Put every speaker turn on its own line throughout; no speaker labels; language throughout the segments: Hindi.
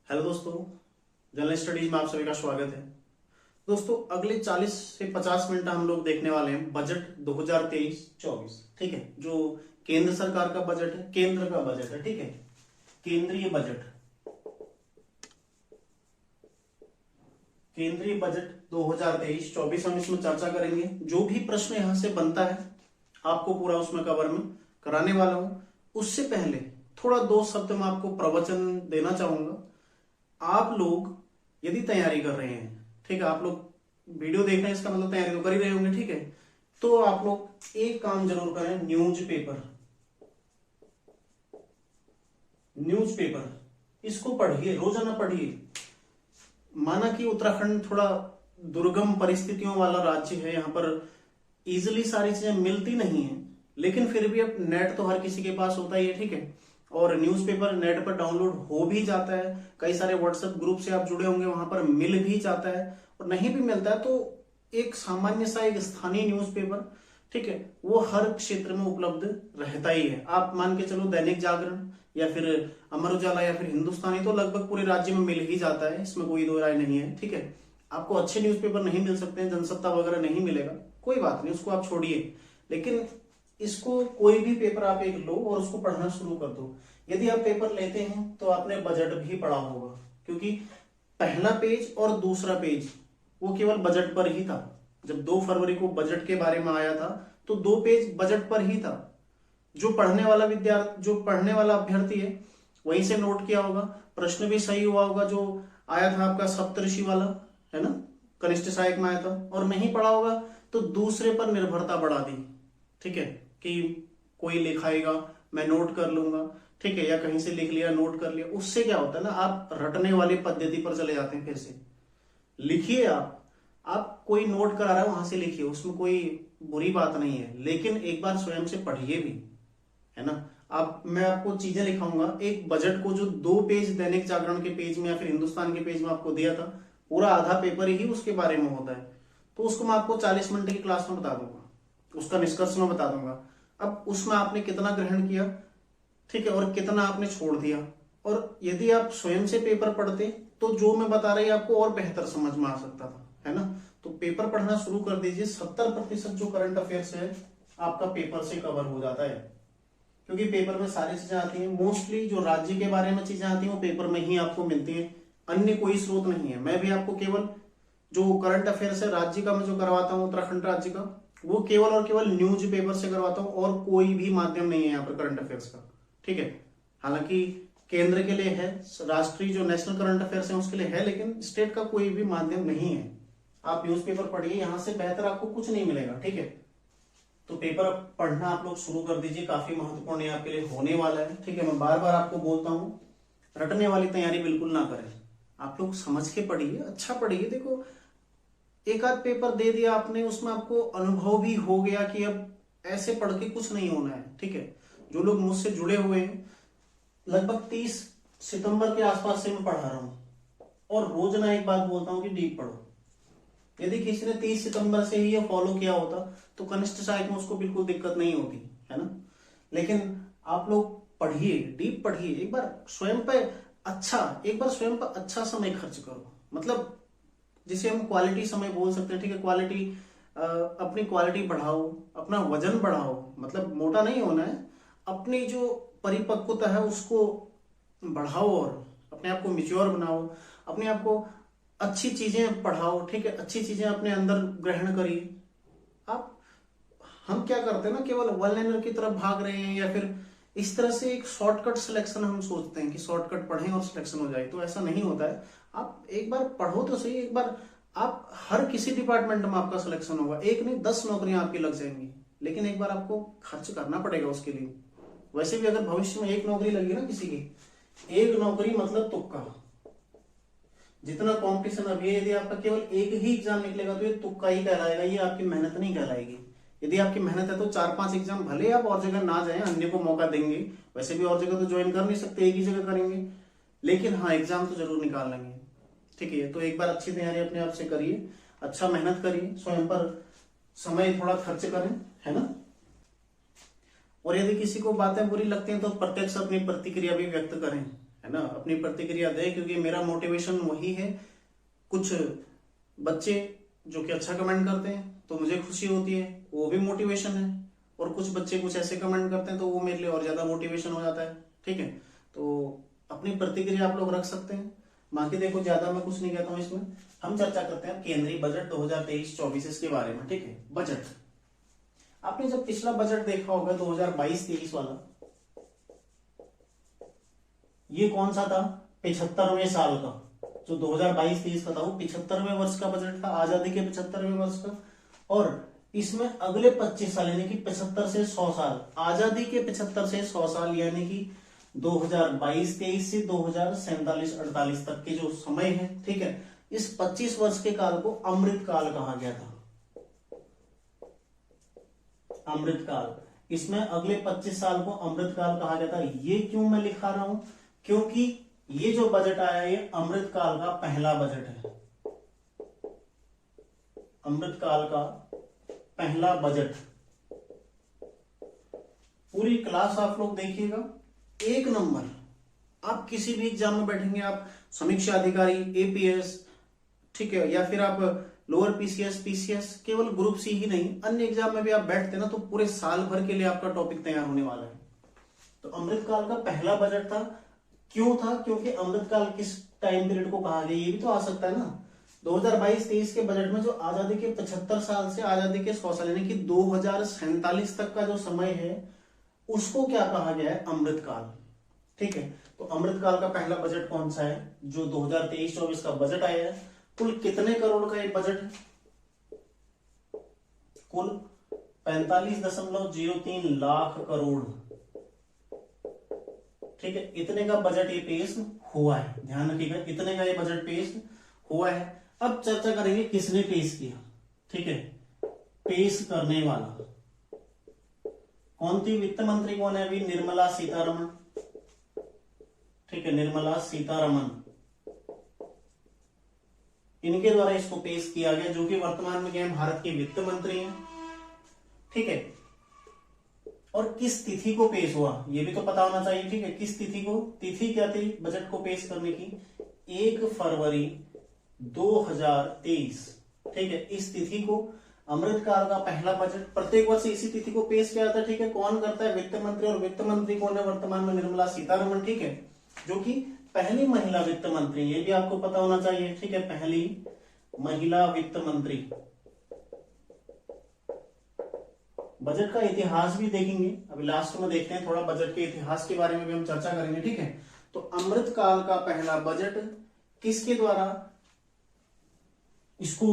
हेलो दोस्तों, जनरल स्टडीज में आप सभी का स्वागत है। दोस्तों, अगले 40 से 50 मिनट हम लोग देखने वाले हैं बजट 2023-24। ठीक है, जो केंद्र सरकार का बजट है, केंद्र का बजट है। ठीक है, केंद्रीय बजट, केंद्रीय बजट 2023-24 हम इसमें चर्चा करेंगे। जो भी प्रश्न यहां से बनता है आपको पूरा उसमें कवर में कराने वाला हूं। उससे पहले थोड़ा दो शब्द मैं आपको प्रवचन देना चाहूंगा। आप लोग यदि तैयारी कर रहे हैं, ठीक है, आप लोग वीडियो देख रहे हैं, इसका मतलब तैयारी तो कर ही रहे होंगे। ठीक है, तो आप लोग एक काम जरूर करें, न्यूज़पेपर इसको पढ़िए, रोजाना पढ़िए। माना कि उत्तराखंड थोड़ा दुर्गम परिस्थितियों वाला राज्य है, यहाँ पर इजिली सारी चीजें मिलती नहीं है, लेकिन फिर भी अब नेट तो हर किसी के पास होता ही है। ठीक है, और न्यूज़पेपर नेट पर डाउनलोड हो भी जाता है। कई सारे व्हाट्सएप ग्रुप से आप जुड़े होंगे, वहां पर मिल भी जाता है। और नहीं भी मिलता है तो एक सामान्य सा एक स्थानीय न्यूज़पेपर, ठीक है, वो हर क्षेत्र में उपलब्ध रहता ही है। आप मान के चलो दैनिक जागरण या फिर अमर उजाला या फिर हिंदुस्तानी तो लगभग पूरे राज्य में मिल ही जाता है, इसमें कोई दो राय नहीं है। ठीक है, आपको अच्छे न्यूज़पेपर नहीं मिल सकते हैं, जनसत्ता वगैरह नहीं मिलेगा, कोई बात नहीं, उसको आप छोड़िए। लेकिन इसको कोई भी पेपर आप एक लो और उसको पढ़ना शुरू कर दो। यदि आप पेपर लेते हैं तो आपने बजट भी पढ़ा होगा, क्योंकि पहला पेज और दूसरा पेज वो केवल बजट पर ही था। जब 2 फरवरी को बजट के बारे में आया था तो 2 पेज बजट पर ही था। जो पढ़ने वाला अभ्यर्थी है वहीं से नोट किया होगा, प्रश्न भी सही हुआ होगा। जो आया था आपका सप्तऋषि वाला, है ना, कनिष्ठ सहायक में आया था। और नहीं पढ़ा होगा तो दूसरे पर निर्भरता बढ़ा दी। ठीक है, कि कोई लिखाएगा मैं नोट कर लूंगा, ठीक है, या कहीं से लिख लिया नोट कर लिया। उससे क्या होता है ना, आप रटने वाली पद्धति पर चले जाते हैं। फिर से लिखिए, आप कोई नोट करा रहा है वहां से लिखिए, उसमें कोई बुरी बात नहीं है, लेकिन एक बार स्वयं से पढ़िए भी, है ना। आप मैं आपको चीजें लिखाऊंगा। एक बजट को जो 2 पेज दैनिक जागरण के पेज में या फिर हिंदुस्तान के पेज में आपको दिया था, पूरा आधा पेपर ही उसके बारे में होता है। तो उसको मैं आपको 40 मिनट की क्लास में बता दूंगा, उसका निष्कर्ष में बता दूंगा। अब उसमें आपने कितना ग्रहण किया, ठीक है, और कितना आपने छोड़ दिया। और यदि आप स्वयं से पेपर पढ़ते तो जो मैं बता रही आपको और बेहतर समझ में आ सकता था, है ना। तो पेपर पढ़ना शुरू कर दीजिए। 70% जो करंट अफेयर्स है आपका पेपर से कवर हो जाता है, क्योंकि पेपर में सारी चीजें आती हैं। मोस्टली जो राज्य के बारे में चीजें आती हैं वो पेपर में ही आपको मिलती हैं, अन्य कोई स्रोत नहीं है। मैं भी आपको केवल जो करंट अफेयर्स है राज्य का मैं जो करवाता हूँ, उत्तराखंड राज्य का, वो केवल और केवल न्यूज पेपर से करवाता हूँ, और कोई भी माध्यम नहीं है यहाँ पर करंट अफेयर्स का। ठीक है, हालांकि केंद्र के लिए है, राष्ट्रीय जो नेशनल करंट अफेयर्स है उसके लिए है, लेकिन स्टेट का कोई भी माध्यम नहीं है। आप न्यूज़पेपर पढ़िए, यहां से बेहतर आपको कुछ नहीं मिलेगा। ठीक है, तो पेपर पढ़ना आप लोग शुरू कर दीजिए, काफी महत्वपूर्ण ये आपके लिए होने वाला है। ठीक है, मैं बार बार आपको बोलता हूँ, रटने वाली तैयारी बिल्कुल ना करें। आप लोग समझ के पढ़िए, अच्छा पढ़िए। देखो, एक आध पेपर दे दिया आपने, उसमें आपको अनुभव भी हो गया कि अब ऐसे पढ़ के कुछ नहीं होना है। ठीक है, जो लोग मुझसे जुड़े हुए हैं, लगभग 30 सितंबर के आसपास से मैं पढ़ा रहा हूं, और रोज ना एक बात बोलता हूं कि डीप पढ़ो। यदि किसी ने 30 सितंबर से ही ये फॉलो किया होता तो कनिष्ठ सहायक में उसको बिल्कुल दिक्कत नहीं होती, है ना। लेकिन आप लोग पढ़िए, डीप पढ़िए, एक बार स्वयं पे अच्छा समय खर्च करो। मतलब जिसे हम क्वालिटी समय बोल सकते हैं। ठीक है, क्वालिटी, अपनी क्वालिटी बढ़ाओ, अपना वजन बढ़ाओ, मतलब मोटा नहीं होना है, अपनी जो परिपक्वता है उसको बढ़ाओ, और अपने आप को मिच्योर बनाओ, अपने आप को अच्छी चीजें पढ़ाओ। ठीक है, अच्छी चीजें अपने अंदर ग्रहण करिए। आप हम क्या करते हैं ना, केवल वन लाइनर की तरफ भाग रहे हैं, या फिर इस तरह से एक शॉर्टकट सिलेक्शन हम सोचते हैं कि शॉर्टकट पढ़ें और सिलेक्शन हो जाए, तो ऐसा नहीं होता है। आप एक बार पढ़ो तो सही, एक बार आप हर किसी डिपार्टमेंट में आपका सिलेक्शन होगा, एक नहीं 10 नौकरियां आपकी लग जाएंगी, लेकिन एक बार आपको खर्च करना पड़ेगा उसके लिए। वैसे भी अगर भविष्य में एक नौकरी लगी ना किसी की, एक नौकरी मतलब तुक्का। जितना कंपटीशन अभी है, यदि आपका केवल एक ही एग्जाम निकलेगा तो ये तुक्का ही कहलाएगा, ये आपकी मेहनत नहीं कहलाएगी। यदि आपकी मेहनत है तो 4-5 एग्जाम भले आप और जगह ना जाएं, अन्य को मौका देंगे। वैसे भी और जगह तो ज्वाइन कर नहीं सकते, एक ही जगह करेंगे, लेकिन हाँ एग्जाम तो जरूर निकाल लेंगे। ठीक है, तो एक बार अच्छी तैयारी अपने आप से करिए, अच्छा मेहनत करिए, स्वयं पर समय थोड़ा खर्च करें, है ना। और यदि किसी को बातें बुरी लगती हैं तो प्रत्यक्ष अपनी प्रतिक्रिया भी व्यक्त करें, है ना, अपनी प्रतिक्रिया दें, क्योंकि मेरा मोटिवेशन वही है। कुछ बच्चे जो कि अच्छा कमेंट करते हैं तो मुझे खुशी होती है, वो भी मोटिवेशन है, और कुछ बच्चे कुछ ऐसे कमेंट करते हैं तो वो मेरे लिए और ज्यादा मोटिवेशन हो जाता है। ठीक है, तो अपनी प्रतिक्रिया आप लोग रख सकते हैं। बाकी देखो ज्यादा मैं कुछ नहीं कहता हूँ, इसमें हम चर्चा करते हैं केंद्रीय बजट 2023-24 के बारे में। ठीक है, बजट, आपने जब पिछला बजट देखा होगा 2022-23 वाला, ये कौन सा था, 75वें साल का, जो 2022-23 का था वो 75वें वर्ष का बजट था, आजादी के 75वें वर्ष का। और इसमें अगले 25 साल यानी कि 75 से 100 साल, आजादी के 75 से 100 साल यानी कि 2022-23 से 2047-48 तक के जो समय है, ठीक है, इस 25 वर्ष के काल को अमृत काल कहा गया था। अमृत काल, इसमें अगले 25 साल को अमृत काल कहा गया था। ये क्यों मैं लिखा रहा हूं, क्योंकि ये जो बजट आया ये अमृत काल का पहला बजट है। अमृत काल का पहला बजट। पूरी क्लास आप लोग देखिएगा, एक नंबर। आप किसी भी एग्जाम में बैठेंगे, आप समीक्षा अधिकारी, एपीएस, ठीक है, या फिर आप लोअर पीसीएस, पीसीएस, केवल ग्रुप सी ही नहीं, अन्य एग्जाम में भी आप बैठते ना तो पूरे साल भर के लिए आपका टॉपिक तैयार होने वाला है। तो अमृत काल का पहला बजट था। क्यों था, क्योंकि अमृत काल किस टाइम पीरियड को कहा गया, ये भी तो आ सकता है ना। 2022-23 के बजट में जो आजादी के 75 साल से आजादी के 100 साल यानी कि 2047 तक का जो समय है उसको क्या कहा गया है, अमृत काल। ठीक है, तो अमृत काल का पहला बजट कौन सा है, जो 2023-24 का बजट आया है। कुल कितने करोड़ का ये बजट है, कुल 45.03 लाख करोड़। ठीक है, इतने का बजट ये पेश हुआ है, ध्यान रखिएगा, इतने का ये बजट पेश हुआ है। अब चर्चा करेंगे किसने पेश किया। ठीक है, पेश करने वाला कौन थी, वित्त मंत्री कौन है अभी, निर्मला सीतारमण। ठीक है, निर्मला सीतारमण, इनके द्वारा इसको पेश किया गया, जो कि वर्तमान में क्या है, भारत के वित्त मंत्री हैं। ठीक है, और किस तिथि को पेश हुआ ये भी तो पता होना चाहिए। ठीक है, किस तिथि को, तिथि क्या थी बजट को पेश करने की, 1 फरवरी 2023। ठीक है, इस तिथि को अमृत काल का पहला बजट, प्रत्येक वर्ष इसी तिथि को पेश किया जाता है। ठीक है, कौन करता है, वित्त मंत्री, और वित्त मंत्री कौन है वर्तमान में, निर्मला सीतारमण। ठीक है, जो कि पहली महिला वित्त मंत्री, ये भी आपको पता होना चाहिए। ठीक है, पहली महिला वित्त मंत्री। बजट का इतिहास भी देखेंगे, अभी लास्ट में देखते हैं थोड़ा बजट के इतिहास के बारे में भी हम चर्चा करेंगे। ठीक है, तो अमृत काल का पहला बजट किसके द्वारा इसको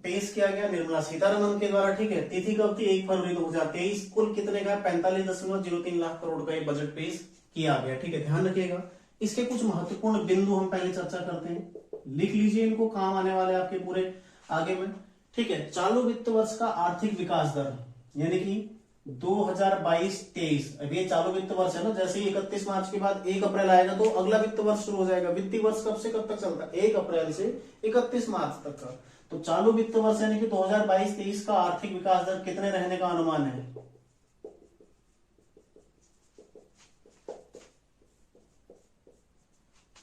पेश किया गया, निर्मला सीतारमण के द्वारा। ठीक है, तिथि कब थी, 1 फरवरी 2023। कुल कितने का, 45.03 लाख करोड़ का ये बजट पेश किया गया। ठीक है, ध्यान रखिएगा। इसके कुछ महत्वपूर्ण बिंदु हम पहले चर्चा करते हैं, लिख लीजिए, इनको काम आने वाले आपके पूरे आगे में। ठीक है, चालू वित्त वर्ष का आर्थिक विकास दर यानी कि 2022-23, अब ये चालू वित्त वर्ष है ना, जैसे 31 मार्च के बाद 1 अप्रैल आएगा तो अगला वित्त वर्ष शुरू हो जाएगा। वित्तीय वर्ष कब से कब तक चलता है, 1 अप्रैल से 31 मार्च तक का। तो चालू वित्त वर्ष यानी कि 2022-23 का आर्थिक विकास दर कितने रहने का अनुमान है,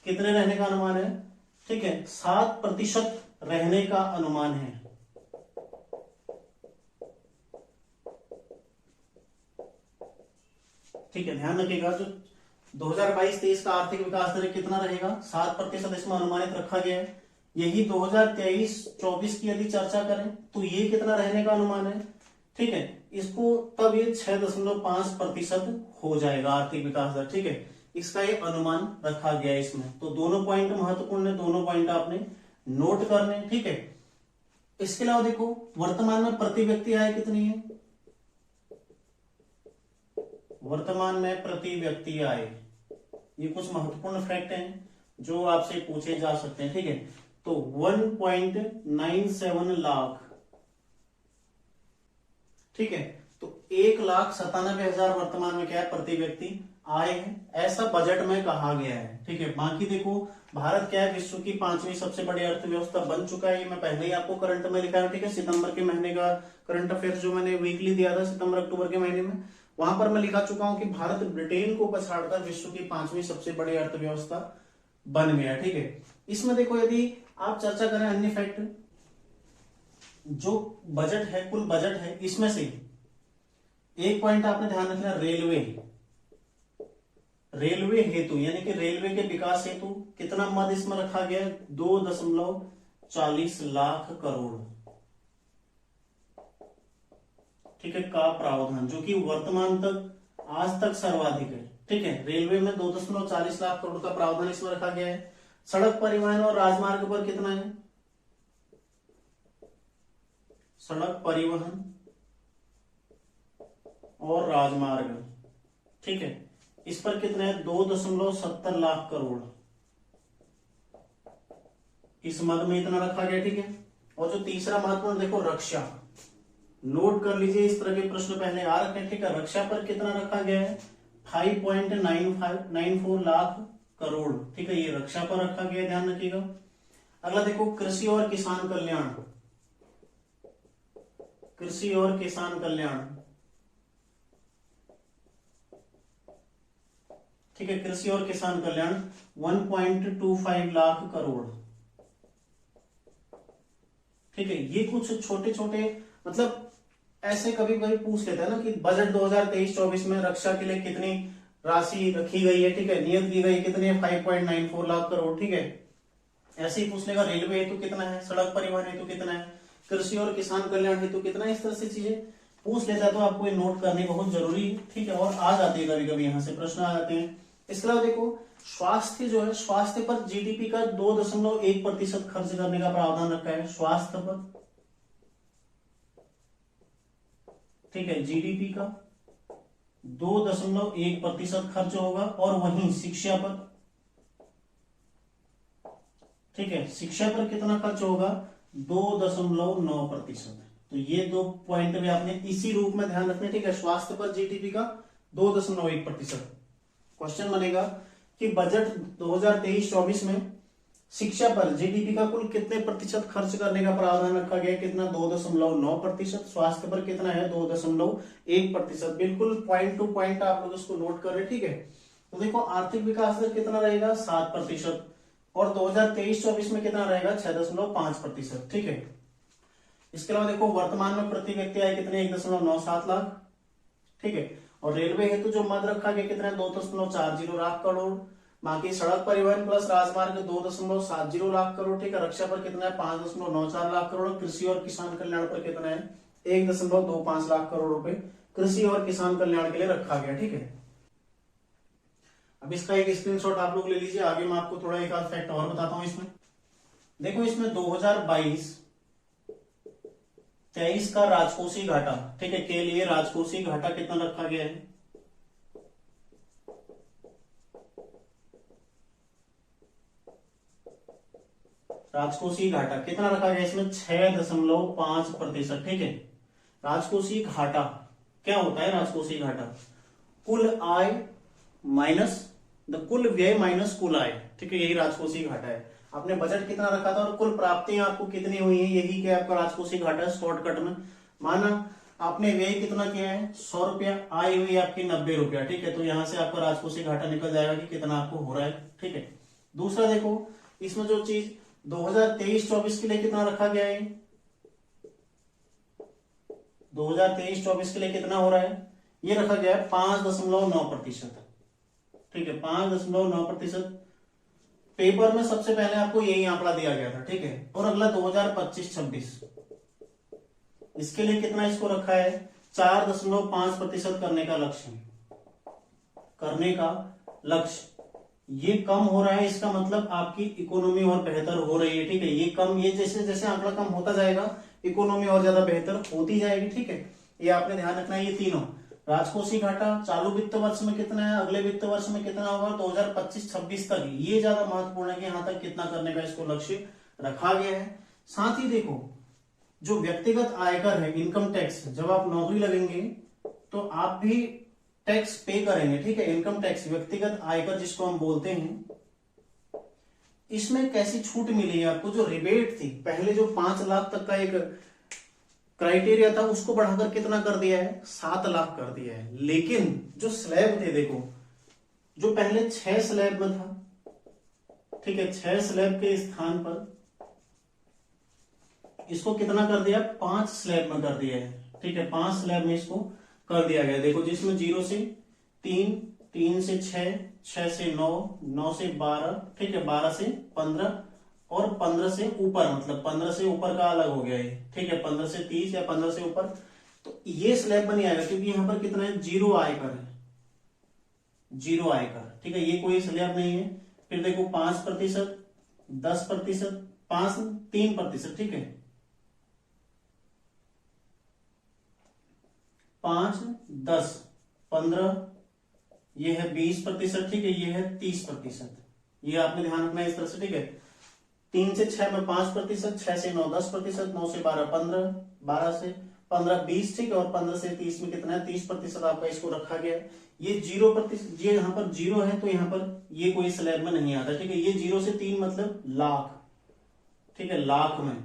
कितने रहने का अनुमान है। ठीक है, 7% रहने का अनुमान है। ठीक है, ध्यान रखिएगा, जो 2022-23 का आर्थिक विकास दर कितना रहेगा, 7% इसमें अनुमानित रखा गया है। यही 2023-24 की यदि चर्चा करें तो ये कितना रहने का अनुमान है। ठीक है, इसको तब ये 6.5% हो जाएगा आर्थिक विकास दर। ठीक है, इसका ये अनुमान रखा गया है इसमें। तो दोनों पॉइंट महत्वपूर्ण है, दोनों पॉइंट आपने नोट करने। ठीक है, इसके अलावा देखो वर्तमान में प्रति व्यक्ति आय कितनी है, वर्तमान में प्रति व्यक्ति आय, ये कुछ महत्वपूर्ण फैक्ट हैं जो आपसे पूछे जा सकते हैं। ठीक है, तो 1.97 लाख। ठीक है, तो 1,97,000 वर्तमान में क्या है, प्रति व्यक्ति आय है, ऐसा बजट में कहा गया है। ठीक है, बाकी देखो भारत क्या है, विश्व की 5वीं सबसे बड़ी अर्थव्यवस्था बन चुका है। ये मैं पहले ही आपको करंट में लिखा है। ठीक है, सितंबर के महीने का करंट अफेयर्स जो मैंने वीकली दिया था सितंबर अक्टूबर के महीने में, वहां पर मैं लिखा चुका हूं कि भारत ब्रिटेन को पछाड़कर विश्व की 5वीं सबसे बड़ी अर्थव्यवस्था बन गया। ठीक है, इसमें देखो यदि आप चर्चा करें अन्य फैक्ट, जो बजट है, कुल बजट है, इसमें से एक पॉइंट आपने ध्यान रखना, रेलवे हेतु यानी कि रेलवे के विकास हेतु कितना मद इसमें रखा गया है? 2.40 लाख करोड़। ठीक है, का प्रावधान जो कि वर्तमान तक आज तक सर्वाधिक है। ठीक है, रेलवे में 2.40 लाख करोड़ का प्रावधान इसमें रखा गया है। सड़क परिवहन और राजमार्ग पर कितना है? सड़क परिवहन और राजमार्ग, ठीक है, इस पर कितने हैं? 2.70 लाख करोड़ इस मद में इतना रखा गया। ठीक है, और जो तीसरा महत्वपूर्ण देखो, रक्षा, नोट कर लीजिए, इस तरह के प्रश्न पहले आ रखे हैं। ठीक है, रक्षा पर कितना रखा गया है? 5.94 लाख करोड़। ठीक है, ये रक्षा पर रखा गया है, ध्यान रखिएगा। अगला देखो, कृषि और किसान कल्याण, कृषि और किसान कल्याण। ठीक है, कृषि और किसान कल्याण 1.25 लाख करोड़। ठीक है, ये कुछ छोटे छोटे, मतलब ऐसे कभी कभी पूछ लेता है ना कि बजट 2023-24 में रक्षा के लिए कितनी राशि रखी गई है। ठीक है, नियत की गई कितनी है? 5.94 लाख करोड़। ठीक है, ऐसे ही पूछ लेगा रेलवे हेतु कितना है, सड़क परिवहन हेतु कितना है, कृषि और किसान कल्याण हेतु कितना है। इस तरह से चीजें पूछ लेता है, तो आपको ये नोट करनी बहुत जरूरी है। ठीक है, और आ जाती है कभी कभी, यहां से प्रश्न आ जाते हैं। इसके अलावा देखो, स्वास्थ्य जो है, स्वास्थ्य पर जीडीपी का 2.1% खर्च करने का प्रावधान रखा है, स्वास्थ्य पर। ठीक है, जीडीपी का 2.1% खर्च होगा। और वहीं शिक्षा पर, ठीक है, शिक्षा पर कितना खर्च होगा? 2.9%। तो ये दो पॉइंट भी आपने इसी रूप में ध्यान रखने। ठीक है, स्वास्थ्य पर जीडीपी का 2.1%। क्वेश्चन बनेगा कि बजट 2023-24 में शिक्षा पर जीडीपी का कुल कितने प्रतिशत खर्च करने का प्रावधान रखा गया? कितना? 2.9%। स्वास्थ्य पर कितना है? 2.1%। बिल्कुल पॉइंट टू पॉइंट आप लोग इसको नोट कर रहे। ठीक है, तो देखो, आर्थिक विकास दर कितना रहेगा? 7%। और 2023-24 में कितना रहेगा? 6.5%। ठीक है, इसके अलावा देखो, वर्तमान में प्रति व्यक्ति आय कितने? 1.97 लाख। ठीक है, और रेलवे हेतु जो मद रखा गया कितना है? 2.40 लाख करोड़। बाकी सड़क परिवहन प्लस राजमार्ग 2.70 लाख करोड़। ठीक है, रक्षा पर कितना है? 5.94 लाख करोड़। कृषि और किसान कल्याण पर कितना है? 1.25 लाख करोड़ रुपए कृषि और किसान कल्याण के लिए रखा गया। ठीक है, अब इसका एक स्क्रीनशॉट आप लोग ले लीजिए। आगे मैं आपको थोड़ा एक आध फैक्ट और बताता हूं इसमें। देखो, इसमें 2022-23 का राजकोषीय घाटा, ठीक है, के लिए राजकोषीय घाटा कितना रखा गया है? राजकोषीय घाटा कितना रखा गया इसमें? 6.5%। ठीक है, राजकोषीय घाटा क्या होता है? राजकोषीय घाटा कुल आय माइनस कुल व्यय माइनस कुल आय। ठीक है, यही राजकोषीय घाटा है। आपने बजट कितना रखा था और कुल प्राप्तियां आपको कितनी हुई है, यही क्या आपका राजकोषीय घाटा है। शॉर्टकट में माना आपने व्यय कितना किया है? 100 रुपया, आय हुई आपकी 90 रुपया। ठीक है, तो यहां से आपका राजकोषीय घाटा निकल जाएगा कि कितना आपको हो रहा है। ठीक है, दूसरा देखो, इसमें जो चीज 2023-24 के लिए कितना रखा गया है? 2023-24 के लिए कितना हो रहा है? ये रखा गया है 5.9%। ठीक है, 5.9%। पेपर में सबसे पहले आपको यही आंकड़ा दिया गया था। ठीक है, और अगला 2025-26 इसके लिए कितना इसको रखा है? 4.5% करने का लक्ष्य। ये कम हो रहा है, इसका मतलब आपकी इकोनॉमी और बेहतर हो रही है। ठीक है, ये कम, ये जैसे जैसे आंकड़ा कम होता जाएगा इकोनॉमी और ज्यादा बेहतर होती जाएगी। ठीक है, ये आपने ध्यान रखना है। ये तीनों, राजकोषीय घाटा चालू वित्त वर्ष में कितना है, अगले वित्त वर्ष में कितना होगा, 2025-26 तक, ये ज्यादा महत्वपूर्ण है कि यहां तक कितना करने का इसको लक्ष्य रखा गया है। साथ ही देखो, जो व्यक्तिगत आयकर है, इनकम टैक्स, जब आप नौकरी लगेंगे तो आप भी टैक्स पे करेंगे। ठीक है, इनकम टैक्स, व्यक्तिगत आयकर जिसको हम बोलते हैं, इसमें कैसी छूट मिली है आपको? जो रिबेट थी पहले, जो 5 लाख तक का एक क्राइटेरिया था उसको बढ़ाकर कितना कर दिया है, 7 लाख कर दिया है। लेकिन जो स्लैब थे देखो, जो पहले 6 स्लैब में था, ठीक है, 6 स्लैब के स्थान पर इसको कितना कर दिया, 5 स्लैब में कर दिया है, ठीक है, 5 स्लैब में इसको कर दिया गया। देखो जिसमें 0 से 3, 3 से 6, 6 से 9, 9 से 12, ठीक है, 12 से 15 और 15 से ऊपर, मतलब 15 से ऊपर का अलग हो गया ये, ठीक है, 15 से 30 या 15 से ऊपर, तो ये स्लैब बन आएगा क्योंकि यहां पर कितना है, 0 आयकर है, 0 आयकर, ठीक है, ये कोई स्लैब नहीं है। फिर देखो 5%, 10%, 5, 3%, ठीक है, 5, 10, 15, ये है 20%, ठीक है, ये है 30%, ये आपने ध्यान रखना है इस तरह से, ठीक है। 3 से 6 में 5%, 6 से 9 10%, 9 से 12 15, 12 से 15 20, ठीक है, और 15 से 30 में कितना है, 30% आपका इसको रखा गया है। ये 0%, ये यहाँ पर 0 है तो यहाँ पर ये कोई स्लैब में नहीं आता, ठीक है। ये 0 से 3 मतलब लाख, ठीक है, लाख में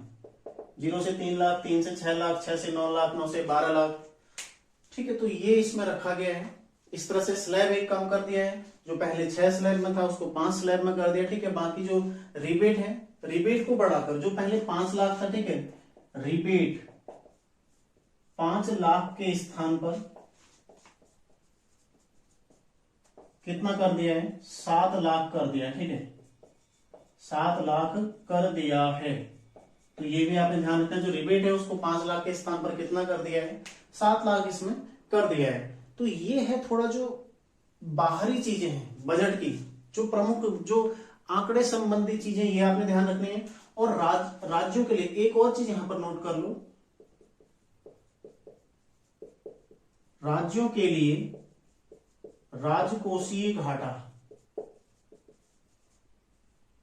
0 से 3 लाख, 3 से 6 लाख, 6 से 9 लाख, 9 से 12 लाख, ठीक है, तो ये इसमें रखा गया है। इस तरह से स्लैब एक कम कर दिया है, जो पहले 6 स्लैब में था उसको 5 स्लैब में कर दिया, ठीक है। बाकी जो रिबेट है, रिबेट को बढ़ाकर, जो पहले 5 लाख था, ठीक है, रिबेट 5 लाख के स्थान पर कितना कर दिया है, 7 लाख कर दिया, ठीक है, 7 लाख कर दिया है। तो ये भी आपने ध्यान रखना है, जो रिबेट है उसको 5 लाख के स्थान पर कितना कर दिया है, 7 लाख इसमें कर दिया है। तो ये है थोड़ा जो बाहरी चीजें हैं बजट की, जो प्रमुख जो आंकड़े संबंधी चीजें, ये आपने ध्यान रखनी है। और राज्यों के लिए एक और चीज यहां पर नोट कर लो, राज्यों के लिए राजकोषीय घाटा,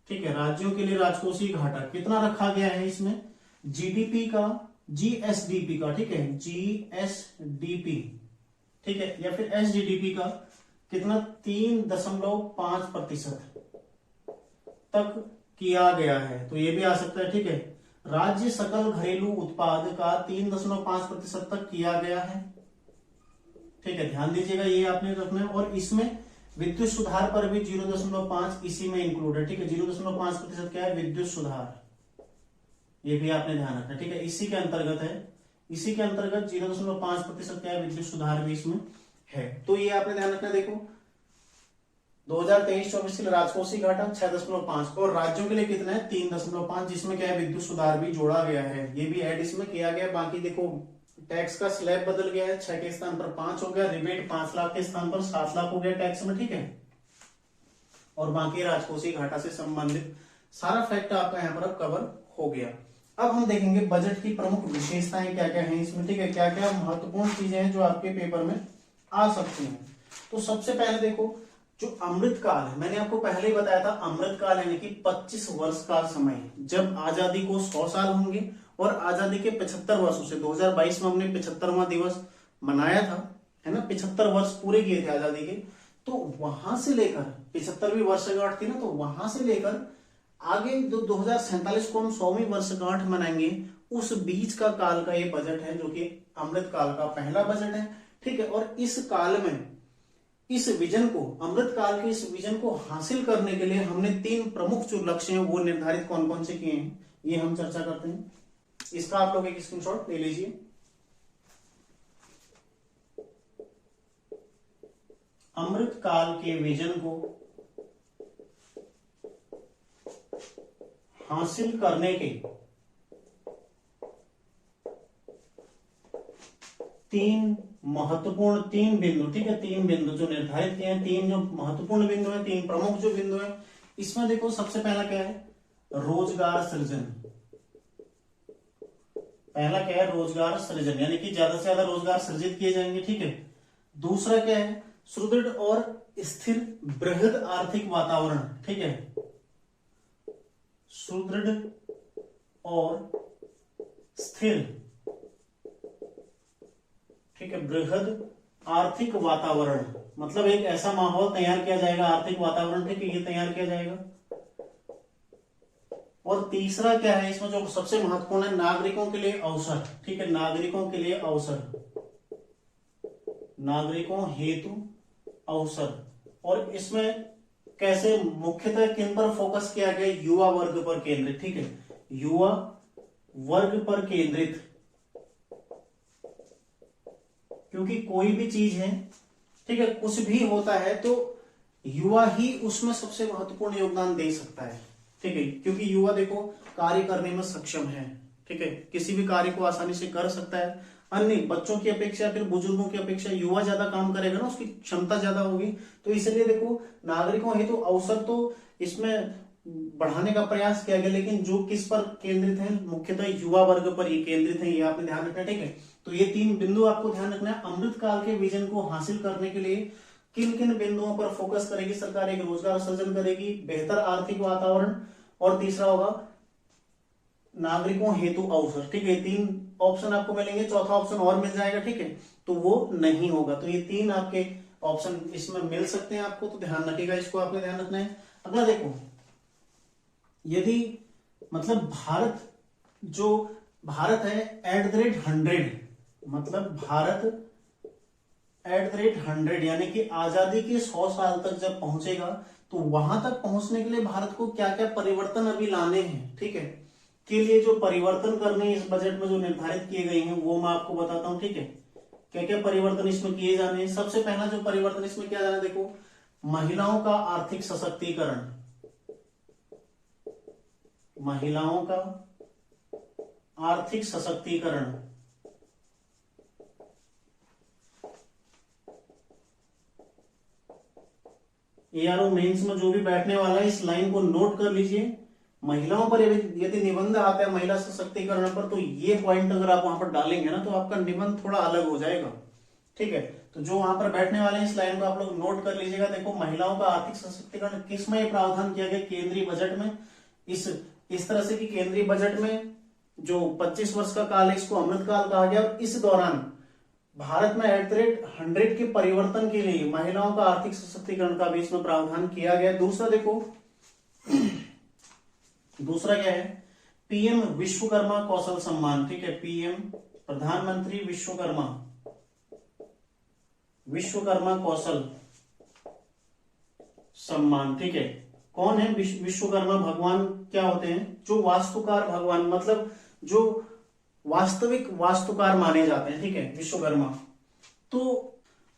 ठीक है, राज्यों के लिए राजकोषीय घाटा कितना रखा गया है इसमें, जीडीपी का, जीएसडीपी का, ठीक है, जीएसडीपी, ठीक है, या फिर एसजीडीपी का कितना, 3.5% तक किया गया है। तो ये भी आ सकता है, ठीक है, राज्य सकल घरेलू उत्पाद का 3.5% तक किया गया है, ठीक है, ध्यान दीजिएगा, ये आपने रखना है। और इसमें विद्युत सुधार पर भी 0.5 इसी में इंक्लूड है, ठीक है, 0.5% क्या है, विद्युत सुधार, ये भी आपने ध्यान रखना, ठीक है, इसी के अंतर्गत है, इसी के अंतर्गत 0.5% क्या है, विद्युत सुधार भी इसमें है। तो ये आपने ध्यान रखना। देखो 2023-24 के लिए राजकोषीय घाटा 6.5 और राज्यों के लिए कितना है, 3.5, जिसमें क्या है, विद्युत सुधार भी जोड़ा गया है, ये भी ऐड इसमें किया गया। बाकी देखो टैक्स का स्लैब बदल गया है, 6 के स्थान पर 5 हो गया, रिबेट 5 लाख के स्थान पर 7 लाख हो गया टैक्स में, ठीक है। और बाकी राजकोषीय घाटा से संबंधित सारा फैक्ट आपका यहाँ पर अब कवर हो गया। अब हम देखेंगे बजट की प्रमुख विशेषताएं क्या क्या हैं इसमें, ठीक है, क्या क्या महत्वपूर्ण चीजें हैं जो आपके पेपर में आ सकती हैं। तो सबसे पहले देखो जो अमृतकाल है, मैंने आपको पहले ही बताया था, अमृतकाल यानी कि 25 वर्ष का समय, जब आजादी को 100 साल होंगे और आजादी के 75 वर्षों से 2022 में हमने 75वां दिवस मनाया था, है ना, 75 वर्ष पूरे किए थे आजादी के। तो वहां से लेकर 75वीं वर्षगांठ थी ना, तो वहां से लेकर आगे जो 2047 को हम 100वीं वर्षगांठ मनाएंगे, उस बीच का काल का ये बजट है, जो कि अमृत काल का पहला बजट है, ठीक है। और इस काल में इस विजन को, अमृत काल के इस विजन को हासिल करने के लिए हमने 3 प्रमुख जो लक्ष्य हैं वो निर्धारित कौन कौन से किए हैं, ये हम चर्चा करते हैं। इसका आप लोग एक स्क्रीनशॉट ले लीजिए। अमृत काल के विजन को हासिल करने के 3 महत्वपूर्ण 3 बिंदु, ठीक है, 3 बिंदु जो निर्धारित किए हैं, 3 जो महत्वपूर्ण बिंदु हैं, 3 प्रमुख जो बिंदु हैं। इसमें देखो सबसे पहला क्या है, रोजगार सृजन। पहला क्या है, रोजगार सृजन, यानी कि ज्यादा से ज्यादा रोजगार सृजित किए जाएंगे, ठीक है। दूसरा क्या है, सुदृढ़ और स्थिर बृहद आर्थिक वातावरण, ठीक है, सुदृढ़ और स्थिर, ठीक है, बृहद आर्थिक वातावरण, मतलब एक ऐसा माहौल तैयार किया जाएगा, आर्थिक वातावरण, ठीक है, ये तैयार किया जाएगा। और तीसरा क्या है इसमें जो सबसे महत्वपूर्ण है, नागरिकों के लिए अवसर। ठीक है, नागरिकों के लिए अवसर, नागरिकों हेतु अवसर। और इसमें कैसे मुख्यतः किन पर फोकस किया गया, युवा वर्ग पर केंद्रित। ठीक है, युवा वर्ग पर केंद्रित, क्योंकि कोई भी चीज है, ठीक है, कुछ भी होता है तो युवा ही उसमें सबसे महत्वपूर्ण योगदान दे सकता है। ठीक है, क्योंकि युवा देखो कार्य करने में सक्षम है। ठीक है, किसी भी कार्य को आसानी से कर सकता है। अन्य बच्चों की अपेक्षा, फिर बुजुर्गों की अपेक्षा युवा ज्यादा काम करेगा ना, उसकी क्षमता ज्यादा होगी। तो इसलिए देखो नागरिकों हेतु तो अवसर तो इसमें बढ़ाने का प्रयास किया गया, लेकिन जो किस पर केंद्रित है, मुख्यतः युवा वर्ग पर ये केंद्रित है, ये आपने ध्यान रखना है। ठीक है, तो ये 3 बिंदु आपको ध्यान रखना है। अमृत काल के विजन को हासिल करने के लिए किन किन बिंदुओं पर फोकस करेगी सरकार, एक रोजगार सृजन करेगी, बेहतर आर्थिक वातावरण, और तीसरा होगा नागरिकों हेतु अवसर। ठीक है, 3 ऑप्शन आपको मिलेंगे, चौथा ऑप्शन और मिल जाएगा। ठीक है, तो वो नहीं होगा। तो ये 3 आपके ऑप्शन इसमें मिल सकते हैं आपको, तो ध्यान रखिएगा, इसको आपने ध्यान रखना है। अगला देखो, यदि मतलब भारत है @100, मतलब भारत @100 यानी कि आजादी के 100 साल तक जब पहुंचेगा, तो वहां तक पहुंचने के लिए भारत को क्या क्या परिवर्तन अभी लाने हैं, ठीक है, के लिए जो परिवर्तन करने इस बजट में जो निर्धारित किए गए हैं वो मैं आपको बताता हूं। ठीक है, क्या क्या परिवर्तन इसमें किए जाने हैं। सबसे पहला जो परिवर्तन इसमें किया जाना है, देखो महिलाओं का आर्थिक सशक्तिकरण, महिलाओं का आर्थिक सशक्तिकरण। एआरओ मेंस में जो भी बैठने वाला है इस लाइन को नोट कर लीजिए। महिलाओं पर यदि निबंध आता है महिला सशक्तिकरण पर, तो ये पॉइंट अगर आप वहां पर डालेंगे ना, तो आपका निबंध थोड़ा अलग हो जाएगा। ठीक है, तो जो वहां पर बैठने वाले हैं इस लाइन को आप लोग नोट कर लीजिएगा। देखो महिलाओं का आर्थिक सशक्तिकरण किसमें प्रावधान किया गया, केंद्रीय बजट में। इस तरह से कि केंद्रीय बजट में जो 25 वर्ष का काल है इसको अमृत काल कहा गया, और इस दौरान भारत में @100 के परिवर्तन के लिए महिलाओं का आर्थिक सशक्तिकरण का भी इसमें प्रावधान किया गया। दूसरा देखो, दूसरा क्या है, पीएम विश्वकर्मा कौशल सम्मान। ठीक है, पीएम प्रधानमंत्री विश्वकर्मा कौशल सम्मान। ठीक है, कौन है विश्वकर्मा भगवान, क्या होते हैं, जो वास्तुकार भगवान, मतलब जो वास्तविक वास्तुकार माने जाते हैं। ठीक है, विश्वकर्मा। तो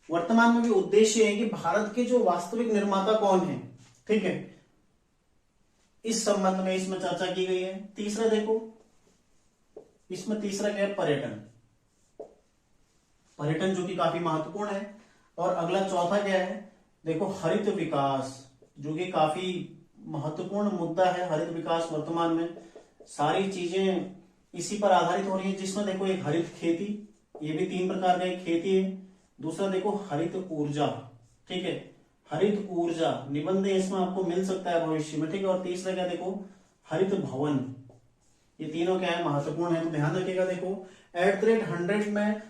वर्तमान में भी उद्देश्य है कि भारत के जो वास्तविक निर्माता कौन है, ठीक है, इस संबंध में इसमें चर्चा की गई है। तीसरा देखो, इसमें तीसरा क्या है, पर्यटन, पर्यटन जो कि काफी महत्वपूर्ण है। और अगला चौथा क्या है, देखो हरित विकास, जो कि काफी महत्वपूर्ण मुद्दा है। हरित विकास वर्तमान में सारी चीजें इसी पर आधारित हो रही है, जिसमें देखो एक हरित खेती, ये भी 3 प्रकार का एक खेती है। दूसरा देखो हरित ऊर्जा। ठीक है, हरित ऊर्जा निबंध इसमें आपको मिल सकता है भविष्य में। ठीक है, और तीसरा क्या देखो, हरित भवन। ये तीनों क्या है, महत्वपूर्ण है, तो ध्यान रखिएगा। देखो @100 में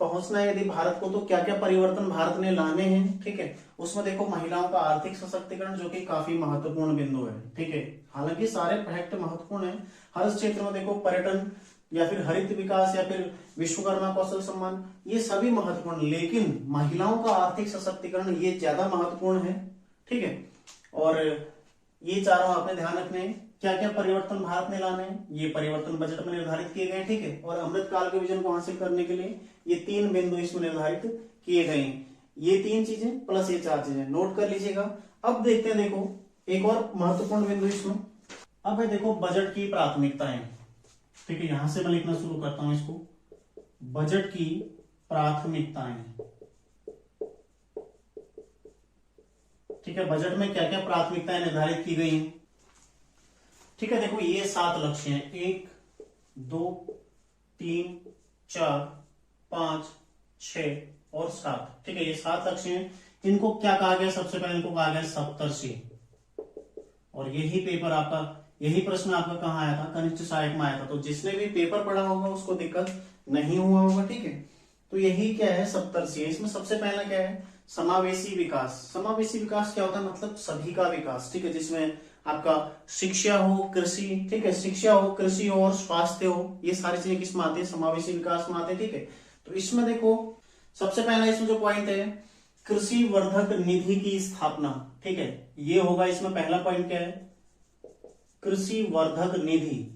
पहुंचना है यदि भारत को, तो क्या क्या परिवर्तन भारत ने लाने हैं। ठीक है, उसमें देखो महिलाओं का आर्थिक सशक्तिकरण जो कि काफी महत्वपूर्ण बिंदु है। ठीक है, हालांकि सारे फैक्ट महत्वपूर्ण है। हर क्षेत्र में देखो पर्यटन या फिर हरित विकास या फिर विश्वकर्मा कौशल सम्मान, ये सभी महत्वपूर्ण, लेकिन महिलाओं का आर्थिक सशक्तिकरण ये ज्यादा महत्वपूर्ण है। ठीक है, और ये चारों आपने ध्यान रखने हैं। क्या क्या परिवर्तन भारत ने लाने हैं, ये परिवर्तन बजट में निर्धारित किए गए। ठीक है, और अमृत काल के विजन को हासिल करने के लिए ये 3 बिंदु इसमें निर्धारित किए गए हैं। ये 3 चीजें प्लस ये 4 चीजें नोट कर लीजिएगा। अब देखते हैं, देखो एक और महत्वपूर्ण बिंदु इसमें, अब है देखो बजट की प्राथमिकताएं। ठीक है, यहां से मैं लिखना शुरू करता हूं इसको, बजट की प्राथमिकताएं। ठीक है, बजट में क्या क्या प्राथमिकताएं निर्धारित की गई हैं। ठीक है, देखो ये 7 लक्ष्य हैं, 1 2 3 4 5 6 और 7। ठीक है, ये 7 लक्ष्य हैं। इनको क्या कहा गया, सबसे पहले इनको कहा गया सप्तर्षि। और यही पेपर आपका, यही प्रश्न आपका कहाँ आया था, कनिष्ठ सहायक में आया था। तो जिसने भी पेपर पढ़ा होगा उसको दिक्कत नहीं हुआ होगा। ठीक है, तो यही क्या है, सप्तर्षि। इसमें सबसे पहला क्या है, समावेशी विकास। समावेशी विकास क्या होता है, मतलब सभी का विकास। ठीक है, जिसमें आपका शिक्षा हो, कृषि, ठीक है, शिक्षा हो, कृषि हो और स्वास्थ्य हो, ये सारी चीजें किसमें आती है, समावेशी विकास में आते हैं, ठीक है। तो इसमें देखो सबसे पहला इसमें जो पॉइंट है, कृषि वर्धक निधि की स्थापना, ठीक है, ये होगा इसमें पहला पॉइंट क्या है, कृषि वर्धक निधि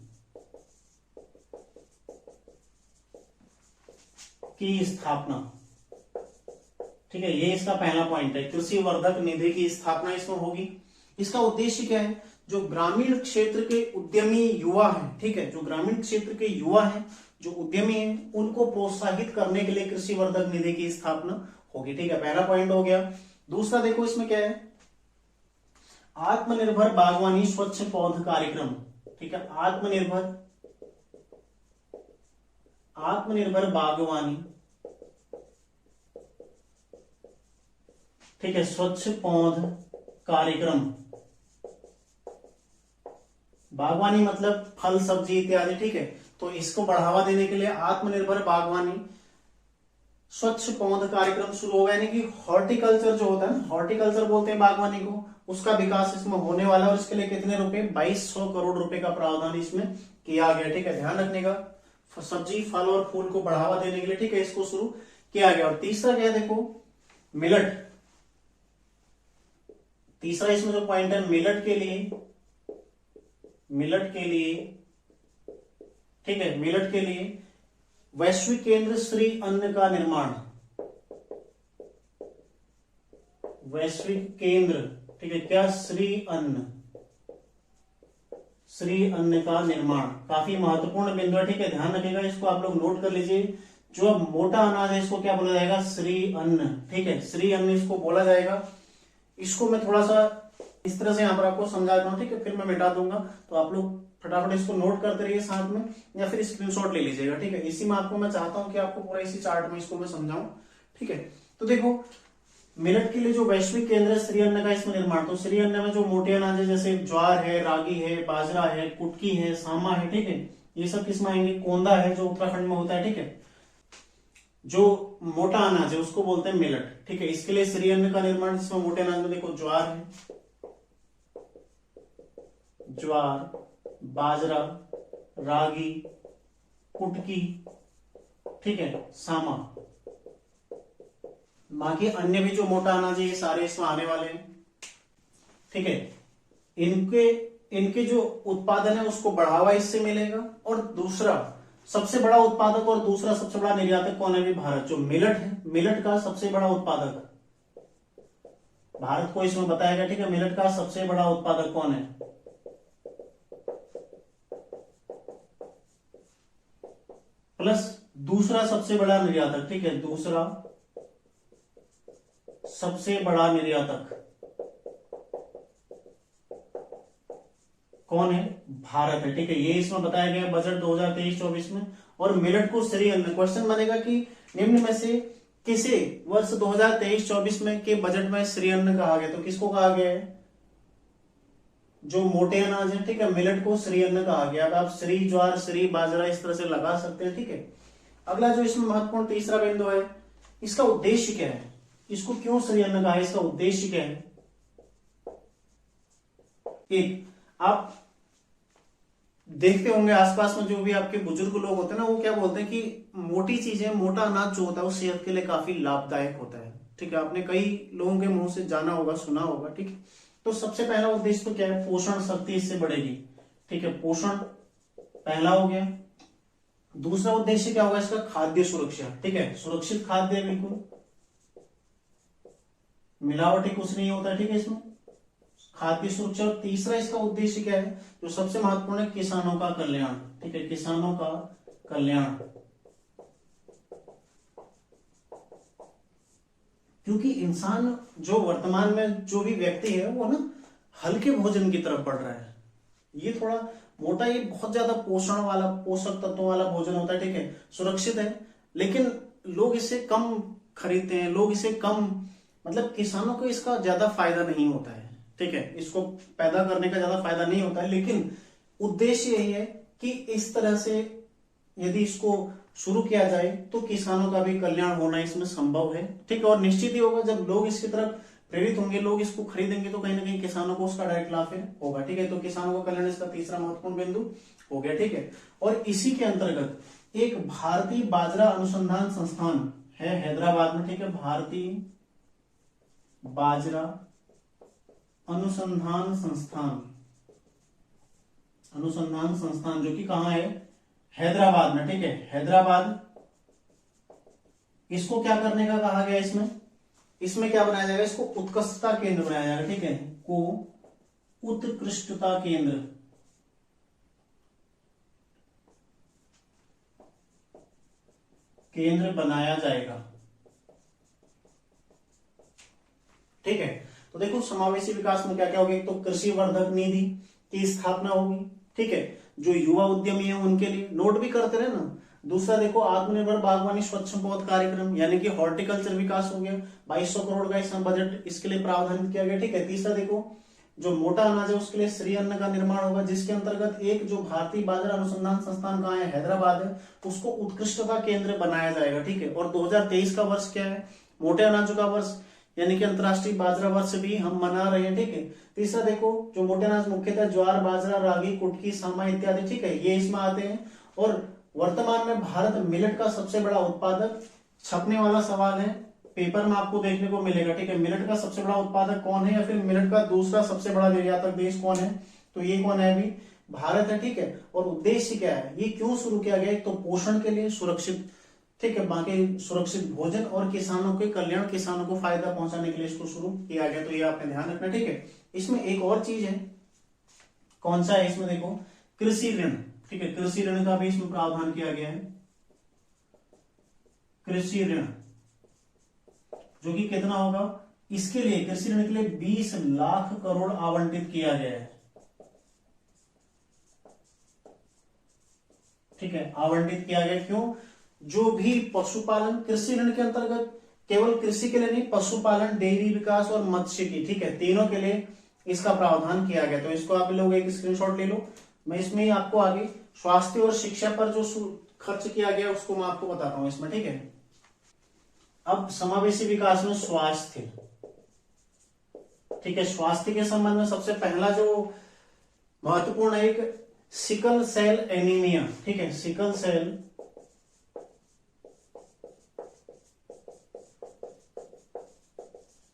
की स्थापना, ठीक है, ये इसका पहला पॉइंट है, कृषि वर्धक निधि की स्थापना इसमें होगी। इसका उद्देश्य क्या है, जो ग्रामीण क्षेत्र के उद्यमी युवा हैं, ठीक है, जो ग्रामीण क्षेत्र के युवा हैं, जो उद्यमी हैं, उनको प्रोत्साहित करने के लिए कृषि वर्धक निधि की स्थापना होगी, ठीक है, पहला पॉइंट हो गया। दूसरा देखो इसमें क्या है, आत्मनिर्भर बागवानी स्वच्छ पौध कार्यक्रम, ठीक है, आत्मनिर्भर बागवानी, ठीक है, स्वच्छ पौध कार्यक्रम, बागवानी मतलब फल सब्जी इत्यादि, ठीक है, तो इसको बढ़ावा देने के लिए आत्मनिर्भर बागवानी स्वच्छ पौध कार्यक्रम शुरू होगा, यानी कि हॉर्टिकल्चर जो होता है ना, हॉर्टिकल्चर बोलते हैं बागवानी को, उसका विकास इसमें होने वाला है और इसके लिए कितने रुपए, 2200 करोड़ रुपए का प्रावधान इसमें किया गया, ठीक है, ध्यान रखने का, सब्जी फल और फूल को बढ़ावा देने के लिए, ठीक है, इसको शुरू किया गया। और तीसरा क्या है, देखो मिलट, तीसरा इसमें जो पॉइंट है, मिलट के लिए, ठीक है, मिलट के लिए वैश्विक केंद्र श्री अन्न का निर्माण, वैश्विक केंद्र, ठीक है, क्या, श्री अन्न का निर्माण, काफी महत्वपूर्ण बिंदु है, ठीक है, ध्यान रखिएगा, इसको आप लोग नोट कर लीजिए। जो अब मोटा अनाज है इसको क्या बोला जाएगा, श्री अन्न, ठीक है, श्री अन्न इसको बोला जाएगा। इसको मैं थोड़ा सा इस तरह से यहाँ पर आपको समझाता हूँ, ठीक है, फिर मैं मिटा दूंगा, तो आप लोग फटाफट इसको नोट करते रहिए साथ में, या फिर स्क्रीनशॉट ले लीजिएगा, ठीक है, इसी में आपको मैं चाहता हूं कि आपको पूरा इसी चार्ट में इसको मैं समझाऊं, ठीक है। तो देखो मिलट के लिए जो वैश्विक केंद्र है श्री अन्न का इसमें निर्माण, तो श्री अन्न में जो मोटे अनाज है जैसे ज्वार है, रागी है, बाजरा है, कुटकी है, सामा है, ठीक है, ये सब किसमें आएंगे, कोंदा है जो उत्तराखंड में होता है, ठीक है, जो मोटा अनाज है उसको बोलते हैं मिलट, ठीक है, इसके लिए श्री अन्न का निर्माण, जिसमें मोटे अनाज में देखो ज्वार है, ज्वार, बाजरा, रागी, कुटकी, ठीक है, सामा, बाकी अन्य भी जो मोटा अनाज है ये सारे इसमें आने वाले हैं, ठीक है, इनके जो उत्पादन है उसको बढ़ावा इससे मिलेगा। और दूसरा सबसे बड़ा उत्पादक और दूसरा सबसे बड़ा निर्यातक कौन है, भी भारत, जो मिलट है, मिलट का सबसे बड़ा उत्पादक भारत को इसमें बताएगा, ठीक है, मिलट का सबसे बड़ा उत्पादक कौन है, प्लस दूसरा सबसे बड़ा निर्यातक, ठीक है, दूसरा सबसे बड़ा निर्यातक कौन है, भारत है, ठीक है, ये इसमें बताया गया बजट 2023-24 में। और मिलट को श्री अन्न, क्वेश्चन बनेगा कि निम्न में से किसे वर्ष 2023-24 में के बजट में श्री अन्न कहा गया, तो किसको कहा गया है, जो मोटे अनाज है, ठीक है, मिलट को श्री अन्न कहा गया। अब आप श्री ज्वार, श्री बाजरा इस तरह से लगा सकते हैं, ठीक है। अगला जो इसमें महत्वपूर्ण तीसरा बिंदु है, इसका उद्देश्य क्या है, इसको क्यों श्री अन्न कहा है, इसका उद्देश्य क्या है। एक, आप देखते होंगे आसपास में जो भी आपके बुजुर्ग लोग होते हैं ना, वो क्या बोलते हैं कि मोटी चीजें, मोटा अनाज जो होता है वो सेहत के लिए काफी लाभदायक होता है, ठीक है, आपने कई लोगों के मुंह से जाना होगा, सुना होगा, ठीक है। तो सबसे पहला उद्देश्य तो क्या है, पोषण शक्ति इससे बढ़ेगी, ठीक है, पोषण पहला हो गया। दूसरा उद्देश्य क्या होगा इसका, खाद्य सुरक्षा, ठीक है, सुरक्षित खाद्य, बिल्कुल मिलावटी कुछ नहीं होता, ठीक है, इसमें खाद्य सुरक्षा। और तीसरा इसका उद्देश्य क्या है, जो सबसे महत्वपूर्ण है, किसानों का कल्याण, ठीक है, किसानों का कल्याण, क्योंकि इंसान जो वर्तमान में जो भी व्यक्ति है वो ना हल्के भोजन की तरफ बढ़ रहा है, ये थोड़ा मोटा, ये बहुत ज्यादा पोषण वाला, पोषक तत्वों वाला भोजन होता है, ठीक है, सुरक्षित है, लेकिन लोग इसे कम खरीदते हैं, लोग इसे कम, मतलब किसानों को इसका ज्यादा फायदा नहीं होता है, ठीक है, इसको पैदा करने का ज्यादा फायदा नहीं होता है, लेकिन उद्देश्य यही है कि इस तरह से यदि इसको शुरू किया जाए तो किसानों का भी कल्याण होना इसमें संभव है, ठीक है। और निश्चित ही होगा जब लोग इसकी तरफ प्रेरित होंगे, लोग इसको खरीदेंगे, तो कहीं ना कहीं किसानों को उसका डायरेक्ट लाभ होगा। ठीक है, तो किसानों का कल्याण इसका तीसरा महत्वपूर्ण बिंदु हो गया। ठीक है, और इसी के अंतर्गत एक भारतीय बाजरा अनुसंधान संस्थान है हैदराबाद में। ठीक है, भारतीय बाजरा अनुसंधान संस्थान जो कि कहां है, हैदराबाद में। ठीक है, हैदराबाद। इसको क्या करने का कहा गया, इसमें क्या बनाया जाएगा, इसको उत्कृष्टता केंद्र बनाया जाएगा। ठीक है, को उत्कृष्टता केंद्र बनाया जाएगा। ठीक है, तो देखो समावेशी विकास में क्या क्या होगा, एक तो कृषि वर्धक निधि की स्थापना होगी। ठीक है, जो युवा उद्यमी है उनके लिए, नोट भी करते रहे ना। दूसरा देखो आत्मनिर्भर बागवानी स्वच्छ पौध कार्यक्रम यानी कि हॉर्टिकल्चर विकास हो गया, 2200 करोड़ का इसमें बजट इसके लिए प्रावधान किया गया। ठीक है, तीसरा देखो जो मोटा अनाज है उसके लिए श्री अन्न का निर्माण होगा, जिसके अंतर्गत एक जो भारतीय बाजरा अनुसंधान संस्थान कहाँ है, हैदराबाद है, उसको उत्कृष्टता केंद्र बनाया जाएगा। ठीक है, और 2023 का वर्ष क्या है, मोटे अनाजों का वर्ष यानी कि अंतर्राष्ट्रीय बाजरा वर्ष भी हम मना रहे हैं। ठीक है, तीसरा देखो जो मोटे अनाज मुख्यतः ज्वार, बाजरा, रागी, कुटकी, सामा इत्यादि। ठीक है, ये इसमें आते हैं। और वर्तमान में भारत मिलेट का सबसे बड़ा उत्पादक, छपने वाला सवाल है, पेपर में आपको देखने को मिलेगा। ठीक है, मिलेट का सबसे बड़ा उत्पादक कौन है, या फिर मिलेट का दूसरा सबसे बड़ा निर्यातक देश कौन है, तो ये कौन है, अभी भारत है। ठीक है, और उद्देश्य क्या है, ये क्यों शुरू किया गया, तो पोषण के लिए, सुरक्षित, ठीक है, बाकी सुरक्षित भोजन और किसानों के कल्याण, किसानों को फायदा पहुंचाने के लिए इसको शुरू किया गया। तो ये आपने ध्यान रखना। ठीक है, इसमें एक और चीज है, कौन सा है, इसमें देखो कृषि ऋण। ठीक है, कृषि ऋण का भी इसमें प्रावधान किया गया है, कृषि ऋण जो कि कितना होगा, इसके लिए कृषि ऋण के लिए 20 लाख करोड़ आवंटित किया गया है। ठीक है, आवंटित किया गया, क्यों, जो भी पशुपालन, कृषि ऋण के अंतर्गत केवल कृषि के लिए नहीं, पशुपालन, डेयरी विकास और मत्स्य की, ठीक है, तीनों के लिए इसका प्रावधान किया गया। तो इसको आप लोग एक स्क्रीनशॉट ले लो। मैं इसमें ही आपको आगे स्वास्थ्य और शिक्षा पर जो खर्च किया गया उसको मैं आपको बताता हूं इसमें। ठीक है, अब समावेशी विकास में स्वास्थ्य, ठीक है, स्वास्थ्य के संबंध में सबसे पहला जो महत्वपूर्ण है, एक सिकल सेल एनीमिया। ठीक है, सिकल सेल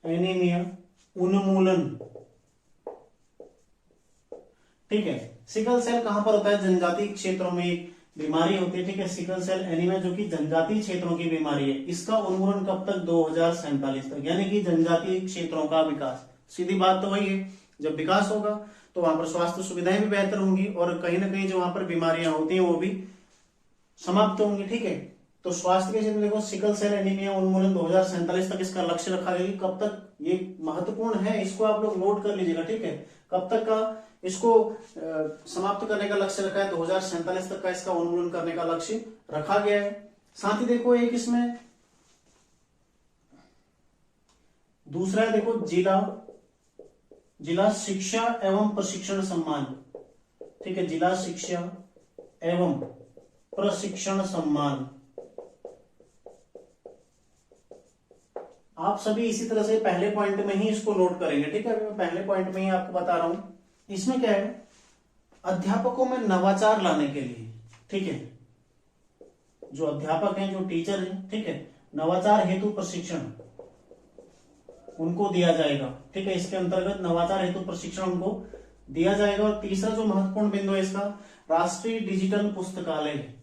एनीमिया उन्मूलन। ठीक है, सिकल सेल कहां पर होता है, जनजातीय क्षेत्रों में एक बीमारी होती है। ठीक है, सिकल सेल एनीमिया जो कि जनजातीय क्षेत्रों की बीमारी है, इसका उन्मूलन कब तक, 2047 तक, यानी कि जनजातीय क्षेत्रों का विकास। सीधी बात तो वही है, जब विकास होगा तो वहां पर स्वास्थ्य सुविधाएं भी बेहतर होंगी और कहीं ना कहीं जो वहां पर बीमारियां होती हैं वो भी समाप्त होंगी। ठीक है, तो स्वास्थ्य के क्षेत्र में देखो सिकल सेल एनीमिया उन्मूलन 2047 तक इसका लक्ष्य रखा गया। कब तक, ये महत्वपूर्ण है, इसको आप लोग नोट कर लीजिएगा। ठीक है, कब तक का इसको समाप्त करने का लक्ष्य रखा है, 2047 तक का इसका उन्मूलन करने का लक्ष्य रखा गया है। साथ ही देखो एक इसमें दूसरा है, देखो जिला शिक्षा एवं प्रशिक्षण सम्मान। ठीक है, जिला शिक्षा एवं प्रशिक्षण सम्मान। आप सभी इसी तरह से पहले पॉइंट में ही इसको नोट करेंगे। ठीक है, मैं पहले पॉइंट में ही आपको बता रहा हूं। इसमें क्या है, अध्यापकों में नवाचार लाने के लिए, ठीक है, जो अध्यापक हैं, जो टीचर हैं, ठीक है, नवाचार हेतु प्रशिक्षण उनको दिया जाएगा। ठीक है, इसके अंतर्गत नवाचार हेतु प्रशिक्षण उनको दिया जाएगा। और तीसरा जो महत्वपूर्ण बिंदु है इसका, राष्ट्रीय डिजिटल पुस्तकालय।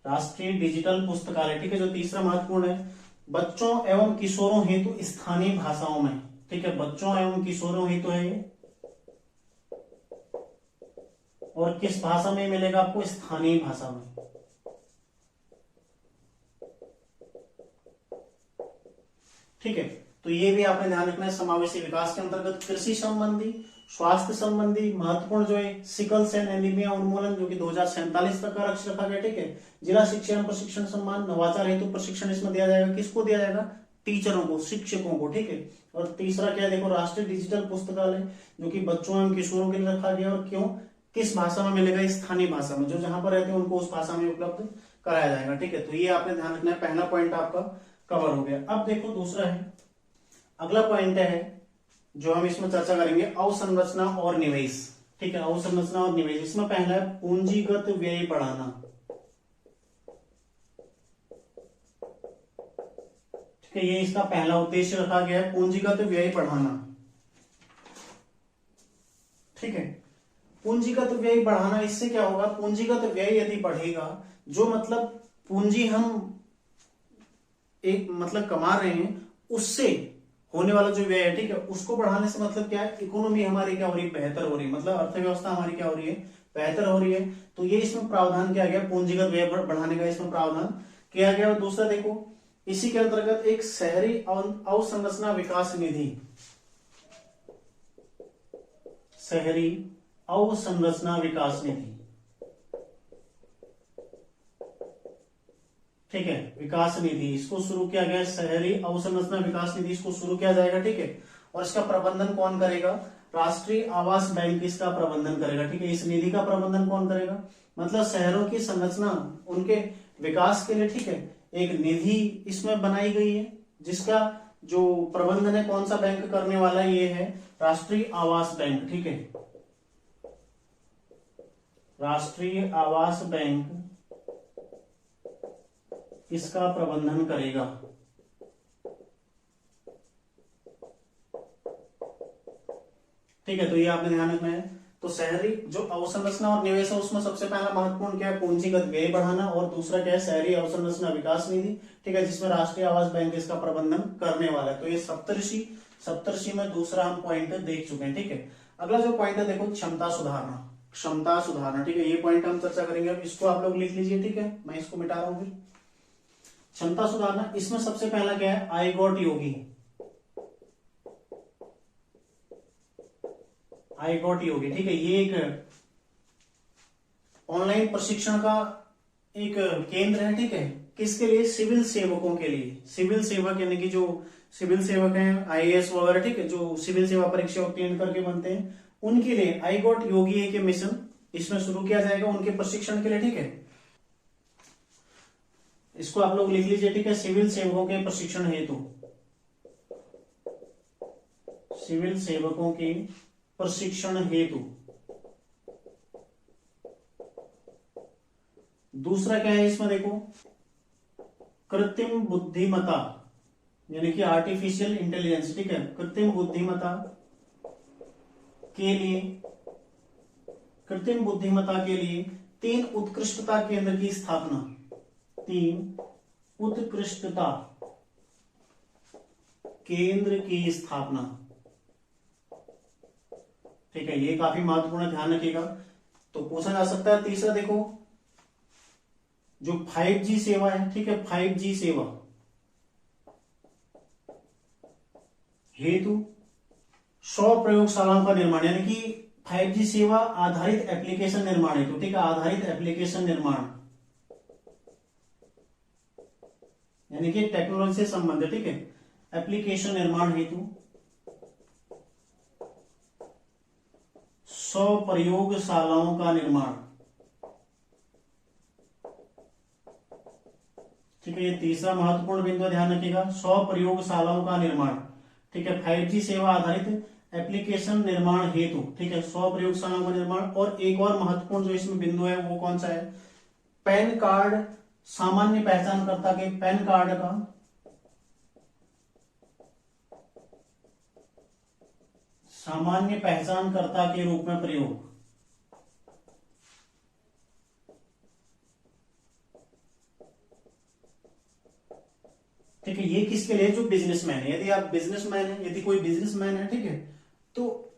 राष्ट्रीय डिजिटल पुस्तकालय, ठीक है, जो तीसरा महत्वपूर्ण है, बच्चों एवं किशोरों हेतु स्थानीय भाषाओं में। ठीक है, बच्चों एवं किशोरों हेतु है ये, और किस भाषा में मिलेगा आपको, स्थानीय भाषा में। ठीक है, तो ये भी आपने ध्यान रखना है। समावेशी विकास के अंतर्गत कृषि संबंधी, स्वास्थ्य संबंधी महत्वपूर्ण जो है सिकल सेल एनीमिया उन्मूलन जो कि 2047 तक का लक्ष्य रखा गया। ठीक है, जिला शिक्षा एवं प्रशिक्षण सम्मान, नवाचार हेतु प्रशिक्षण इसमें दिया जाएगा। किसको दिया जाएगा, टीचरों को, शिक्षकों को। ठीक है, और तीसरा क्या है, देखो राष्ट्रीय डिजिटल पुस्तकालय जो कि बच्चों एवं किशोरों के लिए रखा गया। और क्यों, किस भाषा में मिलेगा? स्थानीय भाषा में। जो जहां पर रहते हैं उनको उस भाषा में उपलब्ध कराया जाएगा। ठीक है, तो ये आपने ध्यान रखना है। पहला पॉइंट आपका कवर हो गया। अब देखो दूसरा है, अगला पॉइंट है जो हम इसमें चर्चा करेंगे, अवसंरचना और निवेश। ठीक है, अवसंरचना और निवेश। इसमें पहला है पूंजीगत व्यय बढ़ाना। ठीक है, ये इसका पहला उद्देश्य रखा गया है, पूंजीगत व्यय बढ़ाना। ठीक है, पूंजीगत व्यय बढ़ाना, इससे क्या होगा? पूंजीगत व्यय यदि बढ़ेगा, जो मतलब पूंजी हम एक मतलब कमा रहे हैं, उससे होने वाला जो व्यय है, ठीक है, उसको बढ़ाने से मतलब क्या है? इकोनॉमी हमारी क्या हो रही है? बेहतर हो रही है। मतलब अर्थव्यवस्था हमारी क्या हो रही है? बेहतर हो रही है। तो ये इसमें प्रावधान किया गया, पूंजीगत व्यय बढ़ाने का इसमें प्रावधान किया गया। और दूसरा देखो, इसी के अंतर्गत एक शहरी अवसंरचना विकास निधि, शहरी अवसंरचना विकास निधि। ठीक है, विकास निधि, इसको शुरू किया गया, शहरी अवसंरचना विकास निधि, इसको शुरू किया जाएगा। ठीक है, और इसका प्रबंधन कौन करेगा? राष्ट्रीय आवास बैंक इसका प्रबंधन करेगा। ठीक है, इस निधि का प्रबंधन कौन करेगा? मतलब शहरों की संरचना, उनके विकास के लिए, ठीक है, एक निधि इसमें बनाई गई है, जिसका जो प्रबंधन है कौन सा बैंक करने वाला है? ये है राष्ट्रीय आवास बैंक। ठीक है, राष्ट्रीय आवास बैंक इसका प्रबंधन करेगा। ठीक है, तो ये आपने ध्यान रखना है। तो शहरी जो अवसंरचना और निवेश है, उसमें सबसे पहला महत्वपूर्ण क्या है? पूंजीगत व्यय बढ़ाना। और दूसरा क्या है? शहरी अवसंरचना विकास निधि। ठीक है, जिसमें राष्ट्रीय आवास बैंक इसका प्रबंधन करने वाला है। तो ये सप्तऋषि में दूसरा हम पॉइंट देख चुके हैं। ठीक है, अगला जो पॉइंट है देखो, क्षमता सुधारना। क्षमता सुधारना, ठीक है, ये पॉइंट हम चर्चा करेंगे। अब इसको आप लोग लिख लीजिए। ठीक है, मैं इसको मिटा रहा हूं फिर। क्षमता सुधारना, इसमें सबसे पहला क्या है? I got Yogi. I got योगी, ठीक है, ये एक ऑनलाइन प्रशिक्षण का एक केंद्र है। ठीक है, किसके लिए? सिविल सेवकों के लिए। सिविल सेवक यानी कि जो सिविल सेवक हैं, आईएएस वगैरह, ठीक है, जो सिविल सेवा परीक्षा उत्तीर्ण करके बनते हैं, उनके लिए आई गॉट योगी एक मिशन इसमें शुरू किया जाएगा, उनके प्रशिक्षण के लिए। ठीक है, इसको आप लोग लिख लीजिए। ठीक है, सिविल सेवकों के प्रशिक्षण हेतु, सिविल सेवकों के प्रशिक्षण हेतु। दूसरा क्या है इसमें देखो, कृत्रिम बुद्धिमत्ता यानी कि आर्टिफिशियल इंटेलिजेंस। ठीक है, कृत्रिम बुद्धिमत्ता के लिए, कृत्रिम बुद्धिमत्ता के लिए 3 उत्कृष्टता केंद्र की स्थापना। 3 उत्कृष्टता केंद्र की स्थापना। ठीक है, ये काफी महत्वपूर्ण, ध्यान रखिएगा। तो पूछा जा सकता है। तीसरा देखो, जो 5G सेवा है, ठीक है, 5G सेवा हेतु 100 प्रयोगशालाओं का निर्माण, यानी कि 5G सेवा आधारित एप्लीकेशन निर्माण हेतु। ठीक है, आधारित एप्लीकेशन निर्माण यानी कि टेक्नोलॉजी से संबंधित, ठीक है, एप्लीकेशन निर्माण हेतु 100 प्रयोगशालाओं का निर्माण। ठीक है, ये तीसरा महत्वपूर्ण बिंदु, ध्यान रखिएगा, 100 प्रयोगशालाओं का निर्माण। ठीक है, 5G सेवा आधारित एप्लीकेशन निर्माण हेतु, ठीक है, 100 प्रयोगशालाओं का निर्माण। और एक और महत्वपूर्ण जो इसमें बिंदु है वो कौन सा है? पैन कार्ड, सामान्य पहचानकर्ता के पैन कार्ड का सामान्य पहचानकर्ता के रूप में प्रयोग। ठीक है, ये किसके लिए? जो बिजनेसमैन है। यदि आप बिजनेसमैन है, यदि कोई बिजनेसमैन है, ठीक है, तो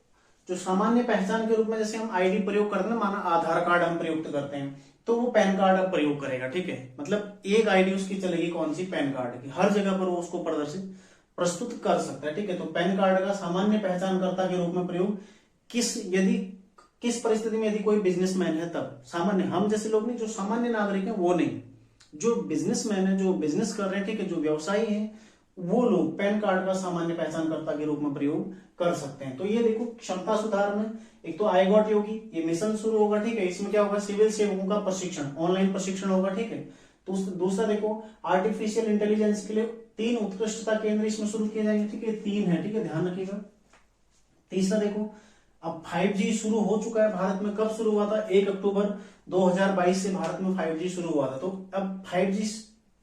जो सामान्य पहचान के रूप में जैसे हम आईडी प्रयोग करते हैं, माना आधार कार्ड हम प्रयुक्त करते हैं, तो वो पैन कार्ड अब प्रयोग करेगा। ठीक है, मतलब एक आईडी उसकी चलेगी, कौन सी? पैन कार्ड की। हर जगह पर वो उसको प्रस्तुत कर सकता है। ठीक है, तो पैन कार्ड का सामान्य पहचानकर्ता के रूप में प्रयोग किस परिस्थिति में? यदि कोई बिजनेसमैन है तब। सामान्य हम जैसे लोग नहीं, जो सामान्य नागरिक है वो नहीं, जो बिजनेसमैन है, जो बिजनेस कर रहे हैं, ठीक है, जो व्यवसायी है, वो लोग पैन कार्ड का सामान्य पहचानकर्ता के रूप में प्रयोग कर सकते हैं। तो ये देखो क्षमता सुधार में एक तो आई गॉट योगी, ये मिशन शुरू होगा, ठीक है। इसमें क्या होगा, सिविल सेवकों का प्रशिक्षण, ऑनलाइन प्रशिक्षण होगा, ठीक है। तो दूसरा देखो आर्टिफिशियल इंटेलिजेंस के लिए 3 उत्कृष्टता केंद्र इसमें शुरू किए जाएंगे, ठीक है। 3 है, ठीक है, ध्यान रखिएगा। तीसरा देखो अब 5G शुरू हो चुका है भारत में। कब शुरू हुआ था, 1 अक्टूबर 2022 से भारत में 5G शुरू हुआ था। तो अब 5G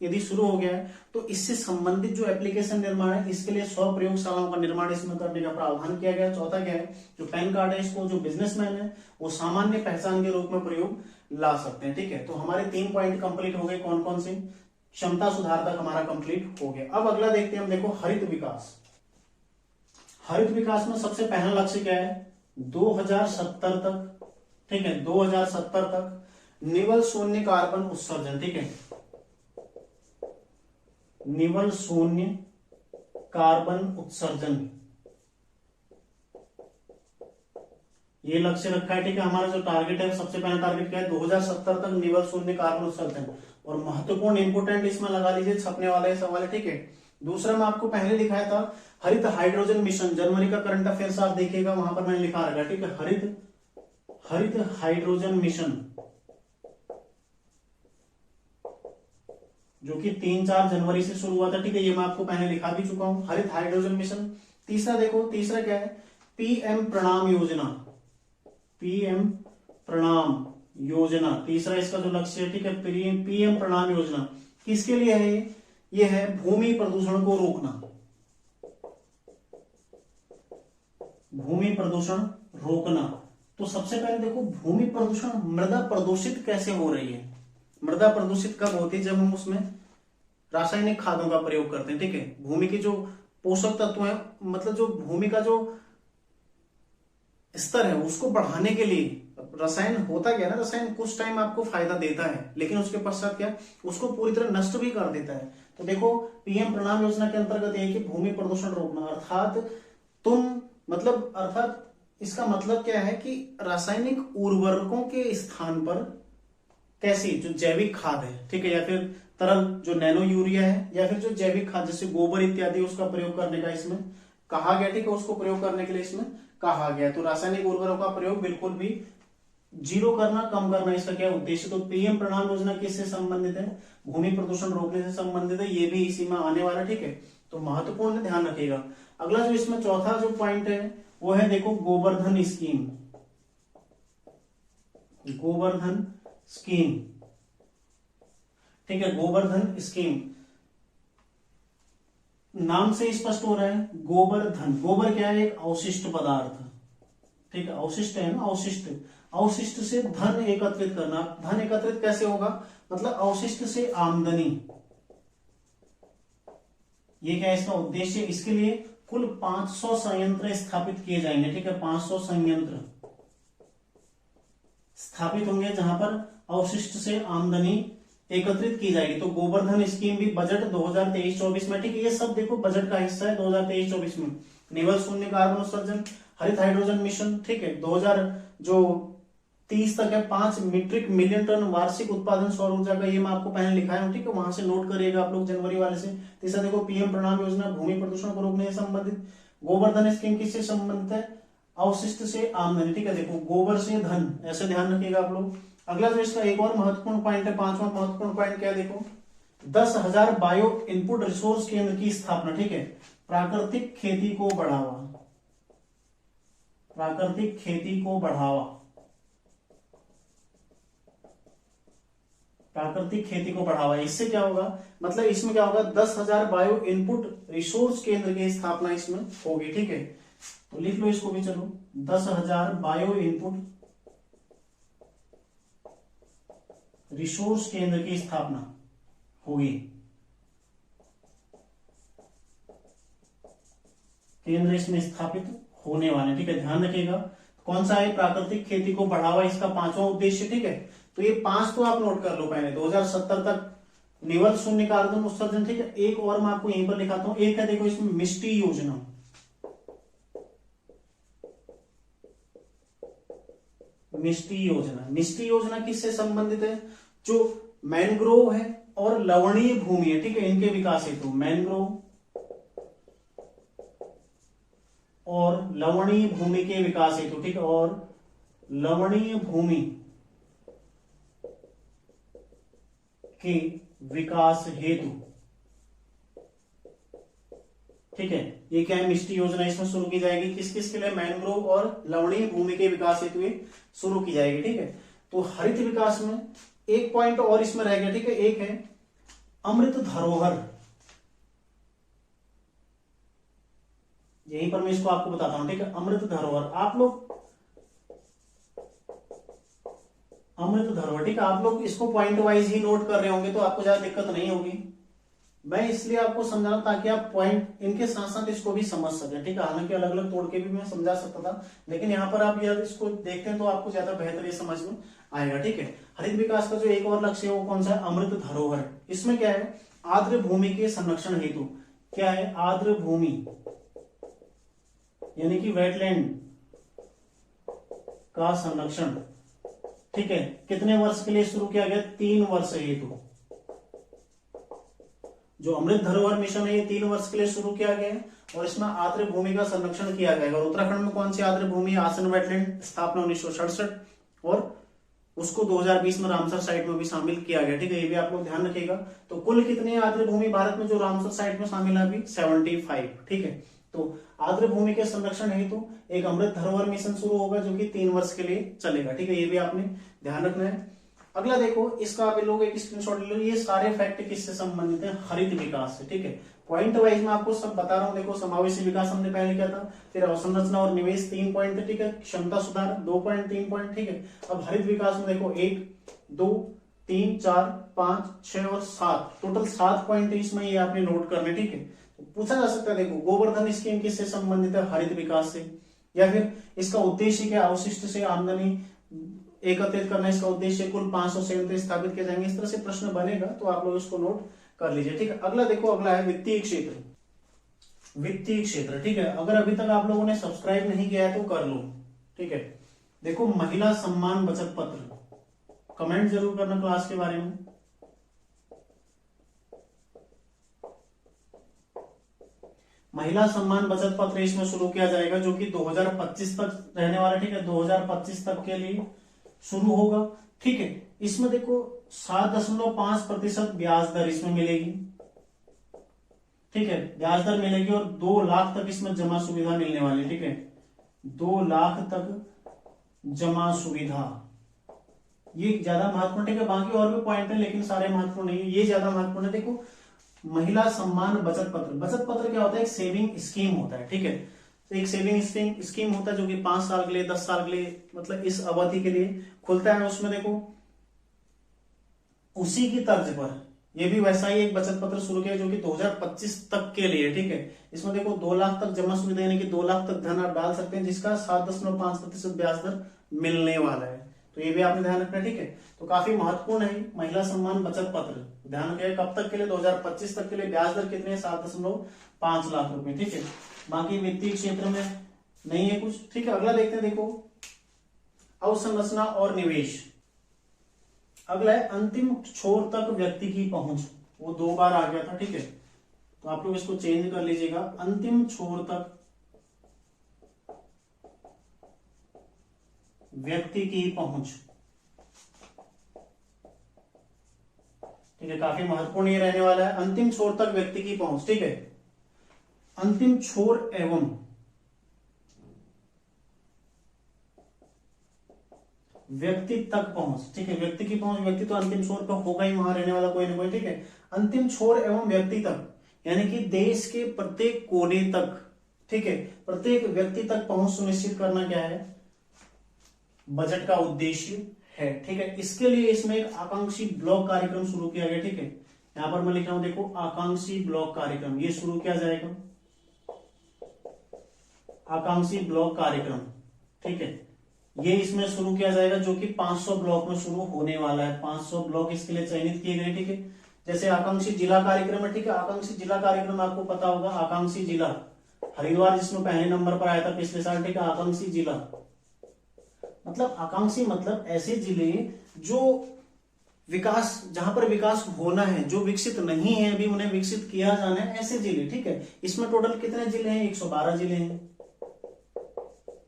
यदि शुरू हो गया है तो इससे संबंधित जो एप्लीकेशन निर्माण है इसके लिए 100 प्रयोगशालाओं का निर्माण इसमें करने का प्रावधान किया गया। चौथा क्या है, जो पैन कार्ड है इसको जो बिजनेसमैन है वो सामान्य पहचान के रूप में प्रयोग ला सकते हैं, ठीक है। तो हमारे 3 पॉइंट कंप्लीट हो गए, कौन कौन से, क्षमता सुधार तक हमारा कंप्लीट हो गया। अब अगला देखते हैं हम, देखो हरित विकास। हरित विकास में सबसे पहला लक्ष्य क्या है, 2070 तक, ठीक है, 2070 तक निवल शून्य कार्बन उत्सर्जन, ठीक है, निवल शून्य कार्बन उत्सर्जन, ये लक्ष्य रखा है, ठीक है। हमारा जो टारगेट है सबसे पहला टारगेट क्या है, 2070 तक निवल शून्य कार्बन उत्सर्जन। और महत्वपूर्ण इंपोर्टेंट इसमें लगा लीजिए, छपने वाला है सवाल है, ठीक है। दूसरा मैं आपको पहले दिखाया था हरित हाइड्रोजन मिशन, जनवरी का करंट अफेयर्स आप देखिएगा, वहां पर मैंने लिखा रखा, ठीक है, हरित हाइड्रोजन मिशन, जो कि 3-4 जनवरी से शुरू हुआ था, ठीक है। ये मैं आपको पहले लिखा भी चुका हूं, हरित हाइड्रोजन मिशन। तीसरा देखो, तीसरा क्या है, पीएम प्रणाम योजना, पीएम प्रणाम योजना, तीसरा इसका जो लक्ष्य है, ठीक है, पीएम प्रणाम योजना किसके लिए है, ये है भूमि प्रदूषण को रोकना, भूमि प्रदूषण रोकना। तो सबसे पहले देखो भूमि प्रदूषण, मृदा प्रदूषित कैसे हो रही है। मृदा प्रदूषित कब होती है, जब हम उसमें रासायनिक खादों का प्रयोग करते हैं, ठीक है। भूमि के जो पोषक तत्व है, मतलब जो भूमि का जो स्तर है उसको बढ़ाने के लिए रसायन होता क्या है ना, रसायन कुछ टाइम आपको फायदा देता है लेकिन उसके पश्चात क्या, उसको पूरी तरह नष्ट भी कर देता है। तो देखो पीएम प्रणाम योजना के अंतर्गत है कि भूमि प्रदूषण रोकना, अर्थात इसका मतलब क्या है कि रासायनिक उर्वरकों के स्थान पर कैसी जो जैविक खाद है, ठीक है, या फिर तरल जो नैनो यूरिया है, या फिर जो जैविक खाद जैसे गोबर इत्यादि उसका प्रयोग करने का इसमें कहा गया, ठीक है, उसको प्रयोग करने के लिए इसमें कहा गया। तो रासायनिक उर्वरकों का प्रयोग बिल्कुल भी जीरो करना, कम करना, इसका क्या उद्देश्य। तो पीएम प्रणाम योजना किससे संबंधित है, भूमि प्रदूषण रोकने से संबंधित है, ये भी इसी में आने वाला, ठीक है। तो महत्वपूर्ण है, ध्यान रखिएगा। अगला जो इसमें चौथा जो पॉइंट है वो है देखो गोवर्धन स्कीम, गोवर्धन स्कीम, ठीक है, गोवर्धन स्कीम नाम से स्पष्ट हो रहा है। गोवर्धन, गोबर क्या है, एक अवशिष्ट पदार्थ, ठीक है, अवशिष्ट है ना, अवशिष्ट, अवशिष्ट से धन एकत्रित करना। धन एकत्रित कैसे होगा, मतलब अवशिष्ट से आमदनी, ये क्या है इसका उद्देश्य। इसके लिए कुल 500 संयंत्र स्थापित किए जाएंगे, ठीक है, 500 संयंत्र स्थापित होंगे जहां पर अवशिष्ट से आमदनी एकत्रित की जाएगी। तो गोवर्धन स्कीम भी बजट 2023-24 में, ठीक है, ये सब देखो बजट का हिस्सा है 2023-24 में। निवल शून्य कार्बन उत्सर्जन, हरित हाइड्रोजन मिशन, ठीक है, 2030 तक है 5 मीट्रिक मिलियन टन वार्षिक उत्पादन सौर ऊर्जा का, ये मैं आपको पहले लिखाया हूं, ठीक है, वहां से नोट करिएगा आप लोग जनवरी वाले से। तीसरा देखो पीएम प्रणाम योजना, भूमि प्रदूषण को रोकने से संबंधित। गोवर्धन स्कीम किससे संबंधित है, अवशिष्ट से आमदनी, ठीक है, देखो गोबर से धन, ऐसे ध्यान रखिएगा आप लोग। अगला जो इसका एक और महत्वपूर्ण पॉइंट है, 5वां महत्वपूर्ण पॉइंट क्या है, देखो 10,000 बायो इनपुट रिसोर्स केंद्र की स्थापना, ठीक है, प्राकृतिक खेती को बढ़ावा, प्राकृतिक खेती को बढ़ावा, प्राकृतिक खेती को बढ़ावा। इससे क्या होगा, मतलब इसमें क्या होगा, 10,000 बायो इनपुट रिसोर्स केंद्र की स्थापना इसमें होगी, ठीक है। तो लिख लो इसको भी, चलो 10,000 बायो इनपुट रिसोर्स केंद्र की स्थापना होगी, केंद्र इसमें स्थापित होने वाले, ठीक है, ध्यान रखिएगा। कौन सा है, प्राकृतिक खेती को बढ़ावा, इसका 5वां उद्देश्य, ठीक है। तो ये 5 तो आप नोट कर लो पहले, 2070 तक निवल शून्य कार्बन उत्सर्जन, ठीक है। एक और मैं आपको यहीं पर लिखाता हूं, एक है देखो इसमें मिष्टी योजना, मिष्टी योजना, मिष्टी योजना किससे संबंधित है, जो मैंग्रोव है और लवणीय भूमि है, ठीक है, इनके विकास हेतु मैंग्रोव और लवणीय भूमि के विकास हेतु, ठीक है, और लवणीय भूमि के विकास हेतु, ठीक है। ये क्या है, मिष्टी योजना इसमें शुरू की जाएगी। किस किस के लिए, मैंग्रोव और लवणीय भूमि के विकास हेतु शुरू की जाएगी, ठीक है। तो हरित विकास में एक पॉइंट और इसमें रह गया, ठीक है, एक है अमृत धरोहर। यहीं पर मैं इसको आपको बताता हूं, ठीक है। अमृत धरोहर, आप लोग अमृत धरोहर, ठीक है, आप लोग इसको पॉइंट वाइज ही नोट कर रहे होंगे तो आपको ज्यादा दिक्कत नहीं होगी। मैं इसलिए आपको समझा रहा हूं ताकि आप पॉइंट इनके साथ साथ इसको भी समझ सकें, ठीक है। हालांकि अलग अलग तोड़ के भी मैं समझा सकता था, लेकिन यहाँ पर आप यदि इसको देखते हैं तो आपको ज्यादा बेहतर ये समझ में आएगा, ठीक है। हरित विकास का जो एक और लक्ष्य है वो कौन सा है, अमृत धरोहर। इसमें क्या है, आर्द्र भूमि के संरक्षण हेतु, क्या है, आर्द्र भूमि यानी कि वेटलैंड का संरक्षण, ठीक है। कितने वर्ष के लिए शुरू किया गया, 3 वर्ष हेतु। जो अमृत धरोहर मिशन है ये 3 वर्ष के लिए शुरू किया गया है और इसमें आर्द्र भूमि का संरक्षण किया जाएगा। और उत्तराखंड में कौन सी आर्द्र भूमि, आसन वेटलैंड, स्थापना 1967 और उसको 2020 में रामसर साइट में भी शामिल किया गया, ठीक है। ये भी आप लोग ध्यान रखिएगा। तो कुल कितनी आर्द्र भूमि भारत में जो रामसर साइट में शामिल है अभी, 75, ठीक है। तो आर्द्र भूमि के संरक्षण हेतु एक अमृत धरोहर मिशन शुरू होगा जो कि 3 वर्ष के लिए चलेगा, ठीक है। ये भी आपने ध्यान रखना है। अगला देखो, इसका आप लोग एक स्क्रीनशॉट ले लो। ये सारे फैक्ट किससे संबंधित है, हरित विकास से, ठीक है। पॉइंट वाइज में आपको सब बता रहा हूं। देखो, समावेशी विकास हमने पहले किया था, फिर अवसंरचना और निवेश 3 पॉइंट थे, ठीक है। क्षमता सुधार 2 पॉइंट, 3 पॉइंट, ठीक है। अब हरित विकास में देखो 1, 2, 3, 4, 5, 6 और 7, टोटल 7 पॉइंट इसमें ये आपने नोट करने, ठीक है। तो पूछा जा सकता है, देखो, गोवर्धन स्कीम किससे संबंधित है, हरित विकास से, या फिर इसका उद्देश्य क्या, अवशिष्ट से आमदनी एकत्रित करना, इसका उद्देश्य कुल 500 संयंत्र स्थापित किए जाएंगे। इस तरह से प्रश्न बनेगा तो आप लोग इसको नोट कर लीजिए, ठीक है। अगला देखो, अगला है वित्तीय क्षेत्र। वित्तीय क्षेत्र, ठीक है। अगर अभी तक आप लोगों ने सब्सक्राइब नहीं किया है तो कर लो, ठीक है। देखो, महिला सम्मान बचत पत्र, कमेंट जरूर करना क्लास के बारे में। महिला सम्मान बचत पत्र इसमें शुरू किया जाएगा जो कि 2025 तक रहने वाला, ठीक है। 2025 तक के लिए शुरू होगा, ठीक है। इसमें देखो 7.5% ब्याज दर इसमें मिलेगी, ठीक है। ब्याज दर मिलेगी और 2 लाख तक इसमें जमा सुविधा मिलने वाली, ठीक है। 2 लाख तक जमा सुविधा, ये ज्यादा महत्वपूर्ण, ठीक है। बाकी और भी पॉइंट है लेकिन सारे महत्वपूर्ण नहीं है, ये ज्यादा महत्वपूर्ण है। देखो, महिला सम्मान बचत पत्र, बचत पत्र क्या होता है, एक सेविंग स्कीम होता है, ठीक है। तो एक सेविंग स्कीम होता है जो कि 5 साल के लिए, 10 साल के लिए, मतलब इस अवधि के लिए खुलता है। उसमें देखो, उसी की तर्ज पर ये भी वैसा ही एक बचत पत्र शुरू किया जो कि 2025 तक के लिए, ठीक है। इसमें देखो 2 लाख तक जमा सुविधा यानी कि 2 लाख तक धन आप डाल सकते हैं, जिसका 7.5% ब्याज दर मिलने वाला है। तो ये भी आपने ध्यान रखना है, ठीक है। तो काफी महत्वपूर्ण है महिला सम्मान बचत पत्र, ध्यान रखिए। कब तक के लिए, 2025 तक के लिए। ब्याज दर कितने, 7.5 लाख रुपए, ठीक है। बाकी वित्तीय क्षेत्र में नहीं है कुछ, ठीक है। अगला देखते हैं, देखो, अवसंरचना और निवेश। अगला है अंतिम छोर तक व्यक्ति की पहुंच, वो 2 बार आ गया था, ठीक है। तो आप लोग इसको चेंज कर लीजिएगा, अंतिम छोर तक व्यक्ति की पहुंच, ठीक है। काफी महत्वपूर्ण ये रहने वाला है, अंतिम छोर तक व्यक्ति की पहुंच, ठीक है। अंतिम छोर एवं व्यक्ति तक पहुंच, ठीक है। व्यक्ति की पहुंच, व्यक्ति तो अंतिम छोर पर होगा ही, वहां रहने वाला कोई ना कोई, ठीक है। अंतिम छोर एवं व्यक्ति तक यानी कि देश के प्रत्येक कोने तक, ठीक है, प्रत्येक व्यक्ति तक पहुंच सुनिश्चित करना क्या है, बजट का उद्देश्य है, ठीक है। इसके लिए इसमें एक आकांक्षी ब्लॉक कार्यक्रम शुरू किया गया, ठीक है। यहां पर मैं लिख रहा हूं, देखो, आकांक्षी ब्लॉक कार्यक्रम ये शुरू किया जाएगा, आकांक्षी ब्लॉक कार्यक्रम, ठीक है। ये इसमें शुरू किया जाएगा जो कि 500 ब्लॉक में शुरू होने वाला है। 500 ब्लॉक इसके लिए चयनित किए गए, ठीक है। जैसे आकांक्षी जिला कार्यक्रम है, ठीक है। आकांक्षी जिला कार्यक्रम आपको पता होगा, आकांक्षी जिला हरिद्वार जिसमें पहले नंबर पर आया था पिछले साल, ठीक है। आकांक्षी जिला मतलब, आकांक्षी मतलब ऐसे जिले जो विकास, जहां पर विकास होना है, जो विकसित नहीं है अभी, उन्हें विकसित किया जाना है, ऐसे जिले, ठीक है। इसमें टोटल कितने जिले हैं, 112 जिले हैं,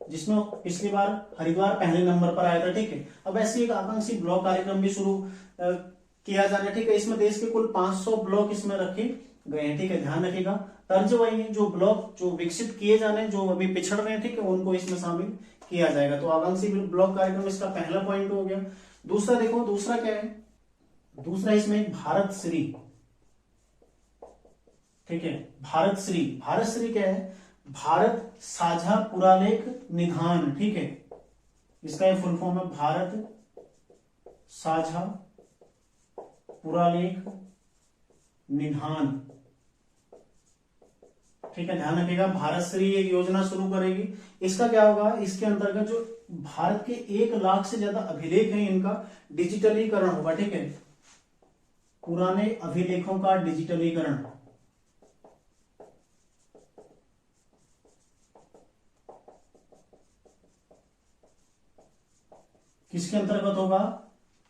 जिसमें पिछली बार हरिद्वार पहले नंबर पर आया था, ठीक है। अब ऐसे एक आकांक्षी ब्लॉक कार्यक्रम भी शुरू किया जा रहा है, ठीक है। इसमें देश के कुल 500 ब्लॉक इसमें रखे गए हैं, ठीक है, ध्यान रखिएगा। तर्ज वही है, जो ब्लॉक जो विकसित किए जाने हैं, जो अभी पिछड़ रहे हैं, ठीक है, उनको इसमें शामिल किया जाएगा। तो आकांक्षी ब्लॉक कार्यक्रम इसका पहला पॉइंट हो गया। दूसरा देखो, दूसरा क्या है, दूसरा इसमें भारत श्री, ठीक है, भारत श्री। भारत श्री क्या है, भारत साझा पुरालेख निधान, ठीक है, इसका ये फुल फॉर्म है भारत साझा पुरालेख निधान, ठीक है, ध्यान रखिएगा। भारत श्री एक योजना शुरू करेगी। इसका क्या होगा, इसके अंतर्गत जो भारत के 1 लाख से ज्यादा अभिलेख हैं, इनका डिजिटलीकरण होगा, ठीक है, पुराने अभिलेखों का डिजिटलीकरण। किसके अंतर्गत होगा,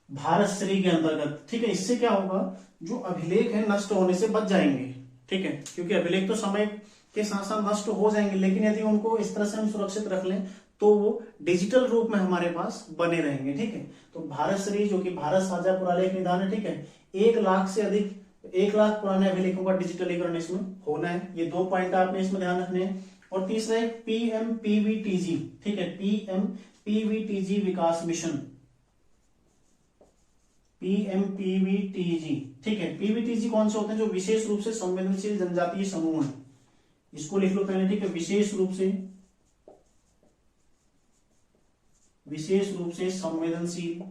भारत श्री के अंतर्गत, ठीक है। इससे क्या होगा, जो अभिलेख है नष्ट होने से बच जाएंगे, ठीक है, क्योंकि अभिलेख तो समय के साथ साथ नष्ट हो जाएंगे, लेकिन यदि उनको इस तरह से हम सुरक्षित रख लें तो वो डिजिटल रूप में हमारे पास बने रहेंगे, ठीक है। तो भारत श्री जो कि भारत साझा पुरालेख निधान है, ठीक है, 1 लाख से अधिक 1 लाख पुराने अभिलेखों का डिजिटलीकरण इसमें होना है। ये 2 पॉइंट आपने इसमें ध्यान रखने हैं। और तीसरा है PMPVTG, ठीक है, PMPVTG विकास मिशन, PMPVTG, ठीक है। PVTG कौन से होते हैं, जो विशेष रूप से संवेदनशील जनजातीय समूह है, इसको लिख लो पहले, ठीक है, विशेष रूप से संवेदनशील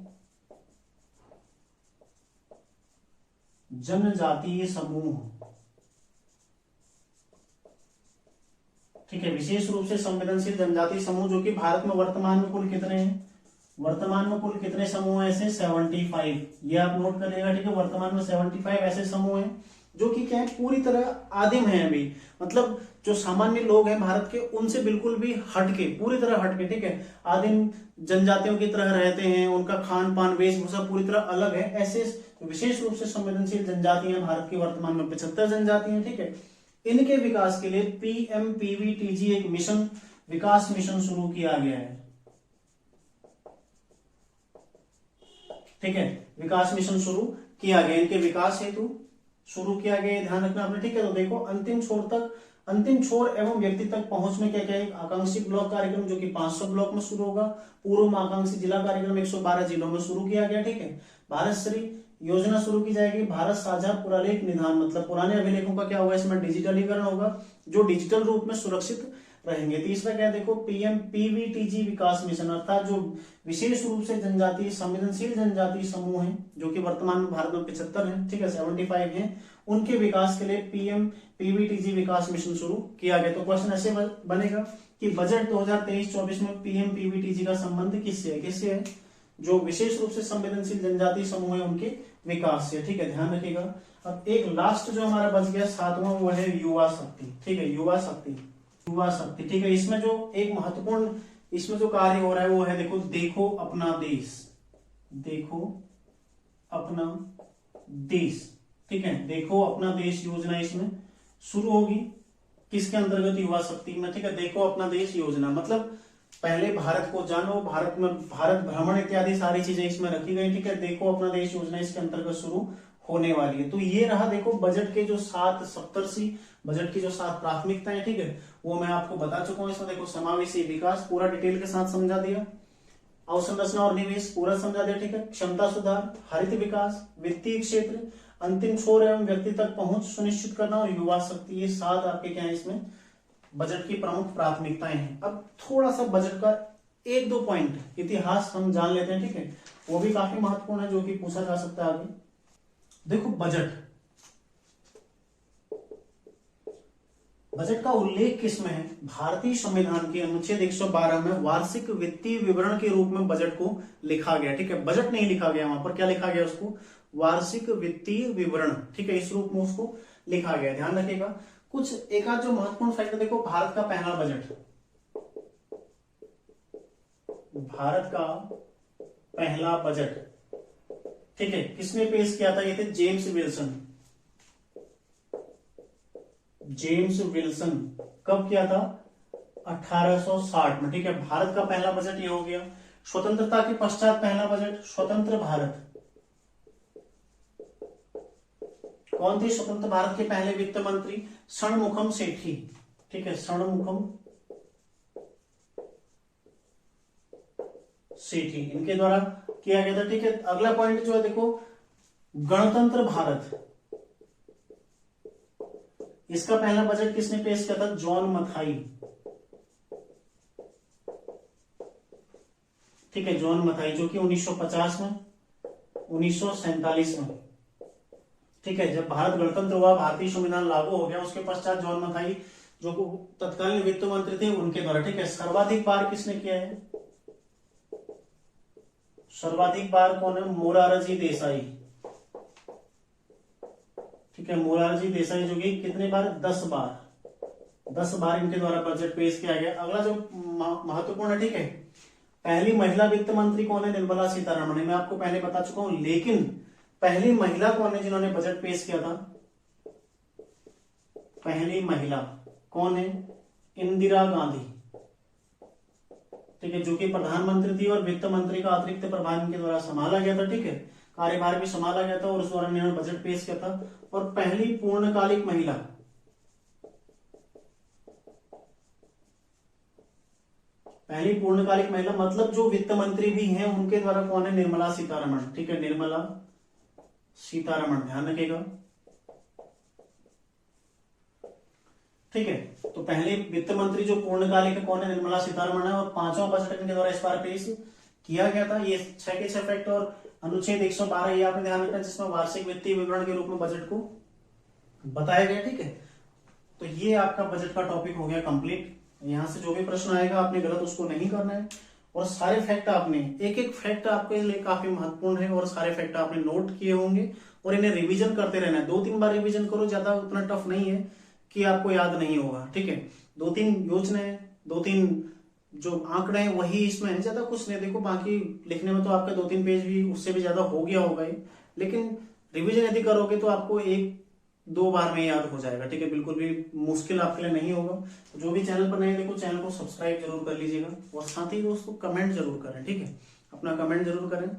जनजातीय समूह, ठीक है, विशेष रूप से संवेदनशील जनजातीय समूह, जो कि भारत में वर्तमान में कुल कितने हैं, वर्तमान में कुल कितने समूह हैं ऐसे, 75, ये आप नोट करिएगा, ठीक है। वर्तमान में 75 ऐसे समूह हैं जो कि क्या है, पूरी तरह आदिम है अभी, मतलब जो सामान्य लोग हैं भारत के, उनसे बिल्कुल भी हटके, पूरी तरह हटके, ठीक है, आदिम जनजातियों की तरह रहते हैं, उनका खान पान वेशभूषा पूरी तरह अलग है। ऐसे विशेष रूप से संवेदनशील जनजातियां भारत की वर्तमान में 75 जनजातियां, ठीक है। इनके विकास के लिए PMPVTG एक मिशन, विकास मिशन शुरू किया गया है, ठीक है, विकास मिशन शुरू किया गया, इनके विकास हेतु शुरू किया गया, ध्यान रखना आपने, ठीक है। तो देखो, अंतिम छोर एवं व्यक्ति तक पहुंच में क्या क्या है, आकांक्षी ब्लॉक कार्यक्रम जो कि 500 ब्लॉक में शुरू होगा, पूर्व आकांक्षी जिला कार्यक्रम 112 जिलों में शुरू किया गया, ठीक है। भारत श्री योजना शुरू की जाएगी, भारत साझा पुरालेख निधान, मतलब पुराने अभिलेखों का क्या होगा, इसमें डिजिटलीकरण होगा, जो डिजिटल रूप में सुरक्षित रहेंगे। तीसरा क्या है, देखो, PMPVTG विकास मिशन, अर्थात जो विशेष रूप से जनजातीय संवेदनशील जनजातीय समूह हैं, जो कि वर्तमान में भारत में 75 हैं, ठीक है, 75 हैं, उनके विकास के लिए PMPVTG विकास मिशन शुरू किया गया। तो क्वेश्चन ऐसे बनेगा कि बजट 2023-24 में PMPVTG का संबंध किससे है, जो विशेष रूप से संवेदनशील जनजातीय समूह है उनके विकास से, ठीक है, ध्यान रखिएगा। अब एक लास्ट जो हमारा बच गया 7वां, वो है युवा शक्ति, ठीक है, युवा शक्ति, ठीक है। इसमें जो एक महत्वपूर्ण इसमें जो कार्य हो रहा है वो है, देखो, देखो अपना देश, देखो अपना देश, ठीक है, देखो अपना देश योजना इसमें शुरू होगी, किसके अंतर्गत, युवा शक्ति में, ठीक है। देखो अपना देश योजना मतलब पहले भारत को जानो, भारत में भारत भ्रमण इत्यादि सारी चीजें इसमें रखी गई, ठीक है। देखो अपना देश योजना इसके अंतर्गत शुरू होने वाली है। तो ये रहा, देखो, बजट के जो 7 सप्तर्षि, बजट की जो 7 प्राथमिकताएं, ठीक है, वो मैं आपको बता चुका हूं। इसमें देखो, समावेशी विकास पूरा डिटेल के साथ समझा दिया, अवसंरचना और निवेश पूरा समझा दिया, ठीक है, क्षमता सुधार, हरित विकास, वित्तीय क्षेत्र, अंतिम छोर एवं व्यक्ति तक पहुंच सुनिश्चित करना और युवा शक्ति, ये 7 आपके क्या है इसमें बजट की प्रमुख प्राथमिकताएं हैं। अब थोड़ा सा बजट का 1-2 पॉइंट इतिहास हम जान लेते हैं, ठीक है, वो भी काफी महत्वपूर्ण है, जो कि पूछा जा सकता है आगे। देखो, बजट का उल्लेख किसमें है, भारतीय संविधान के अनुच्छेद 112 में वार्षिक वित्तीय विवरण के रूप में बजट को लिखा गया, ठीक है। बजट नहीं लिखा गया, वहां पर क्या लिखा गया, उसको वार्षिक वित्तीय विवरण, ठीक है, इस रूप में उसको लिखा गया, ध्यान रखिएगा। कुछ एक आध जो महत्वपूर्ण फैक्टर, देखो, भारत का पहला बजट, भारत का पहला बजट, ठीक है, किसने पेश किया था, ये थे जेम्स विल्सन, जेम्स विल्सन। कब किया था, 1860 में, ठीक है। भारत का पहला बजट ये हो गया। स्वतंत्रता के पश्चात पहला बजट, स्वतंत्र भारत। कौन थे स्वतंत्र भारत के पहले वित्त मंत्री? षणमुखम सेठी, ठीक है, षणमुखम सेठी, इनके द्वारा किया गया था, ठीक है। अगला पॉइंट जो है देखो, गणतंत्र भारत, इसका पहला बजट किसने पेश किया था? जॉन मथाई, ठीक है, जॉन मथाई, जो कि 1950 में, 1947 में, ठीक है। जब भारत गणतंत्र हुआ, भारतीय संविधान लागू हो गया, उसके पश्चात जॉन मथाई जो तत्कालीन वित्त मंत्री थे उनके द्वारा, ठीक है। सर्वाधिक बार किसने किया है? सर्वाधिक बार कौन है? मोरारजी देसाई, ठीक है, मोरारजी देसाई, जो कि कितने बार? 10 बार, 10 बार इनके द्वारा बजट पेश किया गया। अगला जो महत्वपूर्ण है, ठीक है, पहली महिला वित्त मंत्री कौन है? निर्मला सीतारमण। मैं आपको पहले बता चुका हूं, लेकिन पहली महिला कौन है जिन्होंने बजट पेश किया था? पहली महिला कौन है? इंदिरा गांधी, ठीक है, जो कि प्रधानमंत्री थी और वित्त मंत्री का अतिरिक्त प्रभार इनके द्वारा संभाला गया था, ठीक है, कार्यभार भी संभाला गया था और उस दौरान इन्होंने बजट पेश किया था। और पहली पूर्णकालिक महिला, पहली पूर्णकालिक महिला मतलब जो वित्त मंत्री भी हैं उनके द्वारा कौन है? निर्मला सीतारमण, ठीक है, निर्मला सीतारमण, ध्यान रखिएगा, ठीक है। तो पहले वित्त मंत्री जो पूर्णकालिक कौन है? निर्मला सीतारमण है। और पांचवा बजट इनके द्वारा इस बार पेश किया गया था। ये 6 के 6 फैक्ट और अनुच्छेद 112 ये आपने ध्यान रखना, जिसमें वार्षिक वित्तीय विवरण के रूप में बजट को बताया गया, ठीक है। तो ये आपका बजट का टॉपिक हो गया कंप्लीट। यहां से जो भी प्रश्न आएगा आपने गलत उसको नहीं करना है, और सारे फैक्ट आपने, एक एक फैक्ट आपके लिए काफी महत्वपूर्ण है और सारे फैक्ट आपने नोट किए होंगे और इन्हें रिवीजन करते रहना है। 2-3 बार रिवीजन करो, ज्यादा उतना टफ नहीं है कि आपको याद नहीं होगा, ठीक है। 2-3 योजनाएं, 2-3 जो आंकड़े हैं वही इसमें है, ज्यादा कुछ नहीं। देखो बाकी लिखने में तो आपका 2-3 पेज भी उससे भी ज्यादा हो गया होगा, लेकिन रिवीजन यदि करोगे तो आपको 1-2 बार में याद हो जाएगा, ठीक है। बिल्कुल भी मुश्किल आपके लिए नहीं होगा। तो जो भी चैनल पर नए, देखो चैनल को सब्सक्राइब जरूर कर लीजिएगा और साथ ही दोस्तों कमेंट जरूर करें, ठीक है, अपना कमेंट जरूर करें।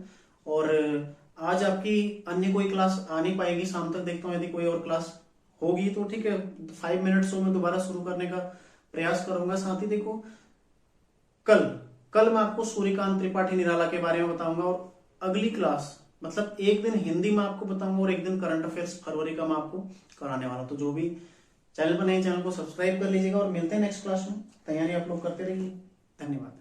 और आज आपकी अन्य कोई क्लास आ नहीं पाएगी, शाम तक देखता हूँ यदि कोई और क्लास होगी तो, ठीक है, 5 मिनट्स में दोबारा शुरू करने का प्रयास करूंगा। साथ ही देखो कल मैं आपको सूर्यकांत त्रिपाठी निराला के बारे में बताऊंगा, और अगली क्लास मतलब एक दिन हिंदी में आपको बताऊंगा और एक दिन करंट अफेयर्स फरवरी का मैं आपको कराने वाला हूं। तो जो भी चैनल पर नए, चैनल को सब्सक्राइब कर लीजिएगा और मिलते हैं नेक्स्ट क्लास में। तैयारी आप लोग करते रहिए। धन्यवाद।